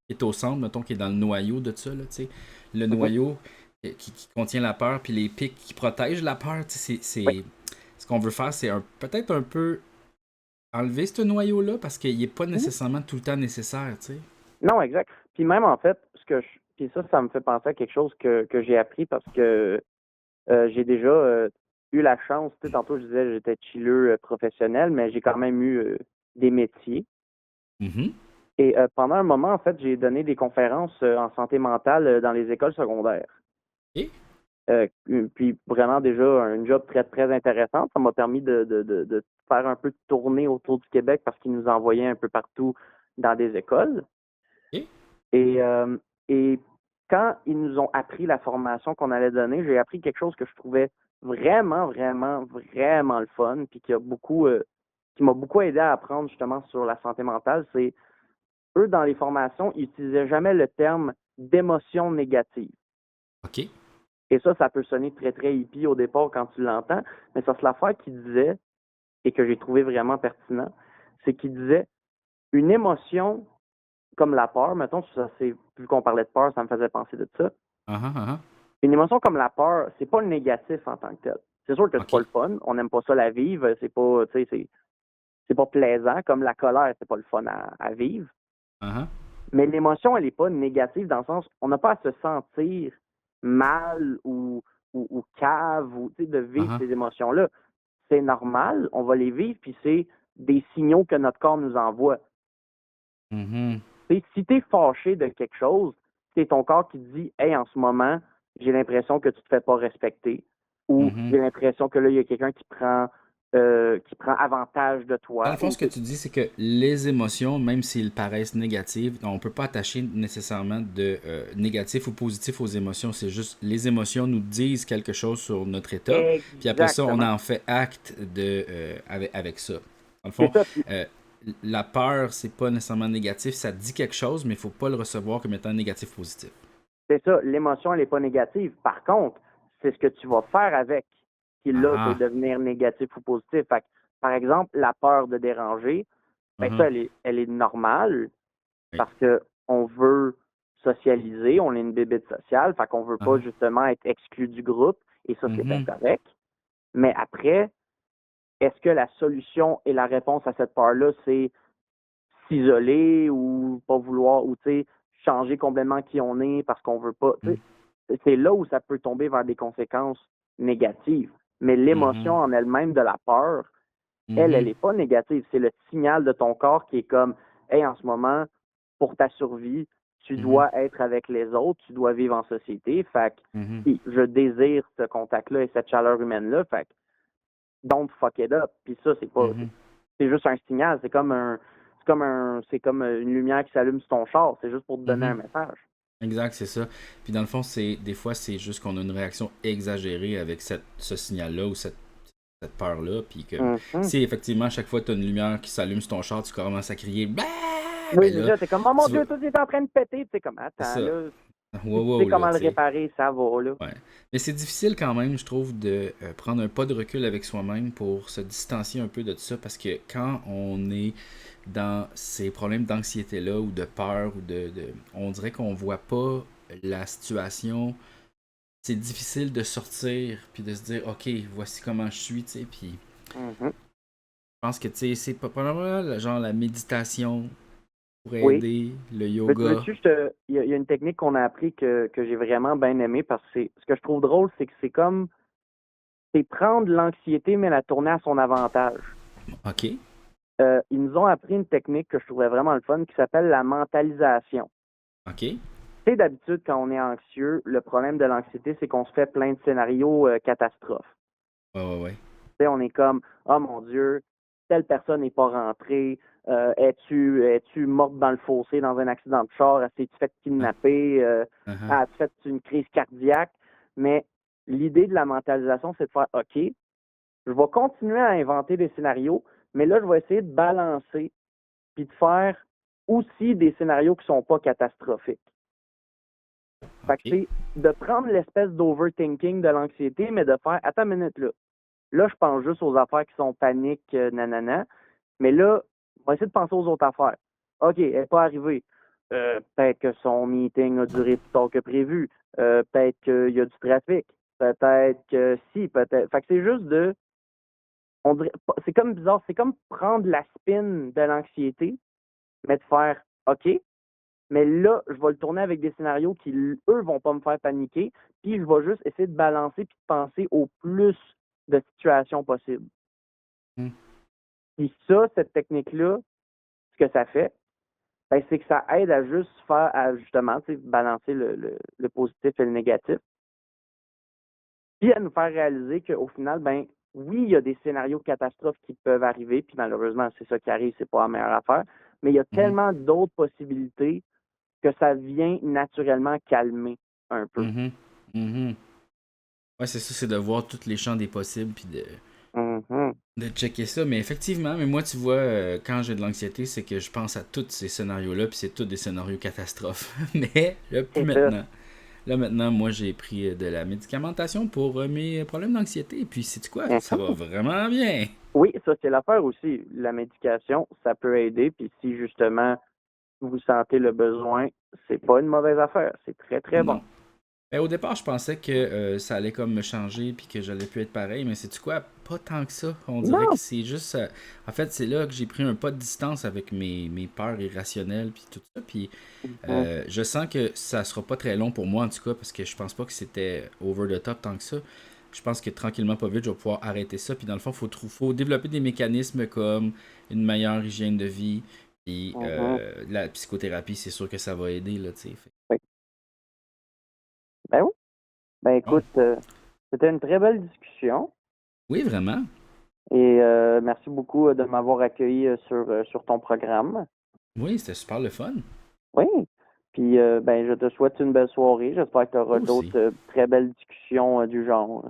est au centre, mettons, qui est dans le noyau de ça, là, tu sais. Le noyau qui contient la peur, puis les pics qui protègent la peur, tu sais, ce qu'on veut faire, c'est peut-être un peu enlever ce noyau-là, parce qu'il n'est pas nécessairement tout le temps nécessaire, tu sais. Non, exact. Puis même, en fait, puis ça me fait penser à quelque chose que j'ai appris parce que j'ai déjà eu la chance, tu sais, tantôt je disais j'étais chilleux professionnel, mais j'ai quand même eu des métiers. Et pendant un moment, en fait, j'ai donné des conférences en santé mentale dans les écoles secondaires. Puis vraiment déjà un job très, très intéressant. Ça m'a permis de faire un peu de tournée autour du Québec parce qu'ils nous envoyaient un peu partout dans des écoles. Et quand ils nous ont appris la formation qu'on allait donner, j'ai appris quelque chose que je trouvais vraiment, vraiment, vraiment le fun, puis qui m'a beaucoup aidé à apprendre justement sur la santé mentale. C'est eux, dans les formations, ils n'utilisaient jamais le terme d'émotion négative. OK. Et ça peut sonner très, très hippie au départ quand tu l'entends, mais ça, c'est l'affaire qu'ils disaient, et que j'ai trouvé vraiment pertinent, c'est qu'ils disaient une émotion comme la peur, mettons, vu qu'on parlait de peur, ça me faisait penser de ça. Une émotion comme la peur, c'est pas le négatif en tant que tel. C'est sûr que c'est pas le fun, on n'aime pas ça la vivre, c'est pas, tu sais, c'est pas plaisant, comme la colère, c'est pas le fun à vivre. Mais l'émotion, elle est pas négative dans le sens, on n'a pas à se sentir mal ou cave, ou tu sais, de vivre ces émotions-là. C'est normal, on va les vivre, puis c'est des signaux que notre corps nous envoie. Si tu es fâché de quelque chose, c'est ton corps qui te dit « Hey, en ce moment, j'ai l'impression que tu te fais pas respecter. » Ou « J'ai l'impression que là, il y a quelqu'un qui prend avantage de toi. » Dans le fond, ce que tu dis, c'est que les émotions, même s'ils paraissent négatives, on ne peut pas attacher nécessairement de négatif ou positif aux émotions. C'est juste les émotions nous disent quelque chose sur notre état. Puis après ça, on en fait acte avec ça. Dans le fond, la peur, c'est pas nécessairement négatif, ça dit quelque chose, mais il faut pas le recevoir comme étant négatif positif. C'est ça, l'émotion, elle n'est pas négative. Par contre, c'est ce que tu vas faire avec qui, là, peut devenir négatif ou positif. Fait que, par exemple, la peur de déranger, ça, elle est normale, parce que on veut socialiser, on est une bébête sociale, fait qu'on veut pas justement être exclu du groupe, et ça, c'est bien correct. Mais après, est-ce que la solution et la réponse à cette peur-là, c'est s'isoler ou pas vouloir, ou changer complètement qui on est parce qu'on veut pas. C'est là où ça peut tomber vers des conséquences négatives. Mais l'émotion en elle-même de la peur, elle est pas négative. C'est le signal de ton corps qui est comme, hey, en ce moment, pour ta survie, tu dois être avec les autres, tu dois vivre en société. Fait que je désire ce contact-là et cette chaleur humaine-là. Fait que don't fuck it up. Puis ça, c'est pas. C'est juste un signal. C'est comme une lumière qui s'allume sur ton char. C'est juste pour te donner un message. Exact, c'est ça. Puis dans le fond, des fois, c'est juste qu'on a une réaction exagérée avec ce signal-là ou cette peur-là. Puis que si effectivement, à chaque fois que tu as une lumière qui s'allume sur ton char, tu commences à crier. Bah! Oui, déjà, t'es comme, oh mon Dieu, tout est en train de péter. Tu sais, comme, attends, là. Tu sais comment le réparer, ça va, là. Ouais. Mais c'est difficile quand même, je trouve, de prendre un pas de recul avec soi-même pour se distancier un peu de tout ça, parce que quand on est dans ces problèmes d'anxiété-là ou de peur, ou on dirait qu'on voit pas la situation, c'est difficile de sortir puis de se dire, OK, voici comment je suis, tu sais, puis je pense que, tu sais, c'est pas probablement genre la méditation pour aider, le yoga. Il y a une technique qu'on a appris que j'ai vraiment bien aimée, parce que ce que je trouve drôle, c'est que c'est prendre l'anxiété mais la tourner à son avantage. OK. Ils nous ont appris une technique que je trouvais vraiment le fun qui s'appelle la mentalisation. OK. Tu sais, d'habitude, quand on est anxieux, le problème de l'anxiété, c'est qu'on se fait plein de scénarios catastrophes. Ouais. Tu sais, on est comme, oh mon Dieu, telle personne n'est pas rentrée. Es-tu morte dans le fossé dans un accident de char? As-tu fait kidnapper? As-tu fait une crise cardiaque? Mais l'idée de la mentalisation, c'est de faire, OK, je vais continuer à inventer des scénarios, mais là, je vais essayer de balancer puis de faire aussi des scénarios qui sont pas catastrophiques. Fait que c'est de prendre l'espèce d'overthinking de l'anxiété, mais de faire, attends une minute là. Là, je pense juste aux affaires qui sont paniques, nanana. Mais là, on va essayer de penser aux autres affaires. OK, elle n'est pas arrivée. Peut-être que son meeting a duré plus tard que prévu. Peut-être qu'il y a du trafic. Peut-être que si, peut-être. Fait que c'est juste on dirait, c'est comme bizarre, c'est comme prendre la spin de l'anxiété, mais de faire OK, mais là, je vais le tourner avec des scénarios qui, eux, vont pas me faire paniquer, puis je vais juste essayer de balancer puis de penser au plus de situations possibles. Puis ça, cette technique-là, ce que ça fait, ben, c'est que ça aide à juste justement, balancer le positif et le négatif. Puis à nous faire réaliser qu'au final, ben oui, il y a des scénarios catastrophes qui peuvent arriver, puis malheureusement, c'est ça qui arrive, c'est pas la meilleure affaire, mais il y a tellement d'autres possibilités que ça vient naturellement calmer un peu. Ouais, c'est ça, c'est de voir tous les champs des possibles, puis de checker ça. Mais effectivement, moi, tu vois, quand j'ai de l'anxiété, c'est que je pense à tous ces scénarios-là, puis c'est tous des scénarios catastrophes. Mais là, plus maintenant. Là, maintenant, moi, j'ai pris de la médicamentation pour mes problèmes d'anxiété. Et puis, sais-tu quoi? Ça va vraiment bien. Oui, ça, c'est l'affaire aussi. La médication, ça peut aider. Puis si, justement, vous sentez le besoin, c'est pas une mauvaise affaire. C'est très, très bon. Au départ, je pensais que ça allait comme me changer puis que j'allais plus être pareil, mais sais-tu quoi? Pas tant que ça. On dirait que c'est juste... en fait, c'est là que j'ai pris un pas de distance avec mes peurs irrationnelles puis tout ça. Puis je sens que ça sera pas très long pour moi, en tout cas, parce que je pense pas que c'était over the top tant que ça. Je pense que tranquillement, pas vite, je vais pouvoir arrêter ça. Puis dans le fond, faut développer des mécanismes comme une meilleure hygiène de vie. Puis la psychothérapie, c'est sûr que ça va aider, là, tu sais. Oui. Ben oui. Ben écoute, c'était une très belle discussion. Oui, vraiment. Et merci beaucoup de m'avoir accueilli sur ton programme. Oui, c'était super le fun. Oui. Puis ben je te souhaite une belle soirée. J'espère que tu auras d'autres très belles discussions du genre.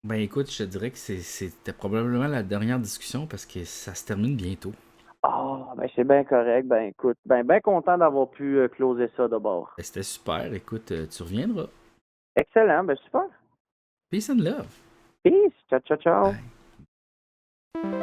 Ben écoute, je te dirais que c'était probablement la dernière discussion parce que ça se termine bientôt. Ben c'est bien correct. Ben écoute, bien content d'avoir pu closer ça d'abord. Ben, c'était super. Écoute, tu reviendras. Excellent. Ben super. Peace and love. Peace. Ciao, ciao, ciao. Bye.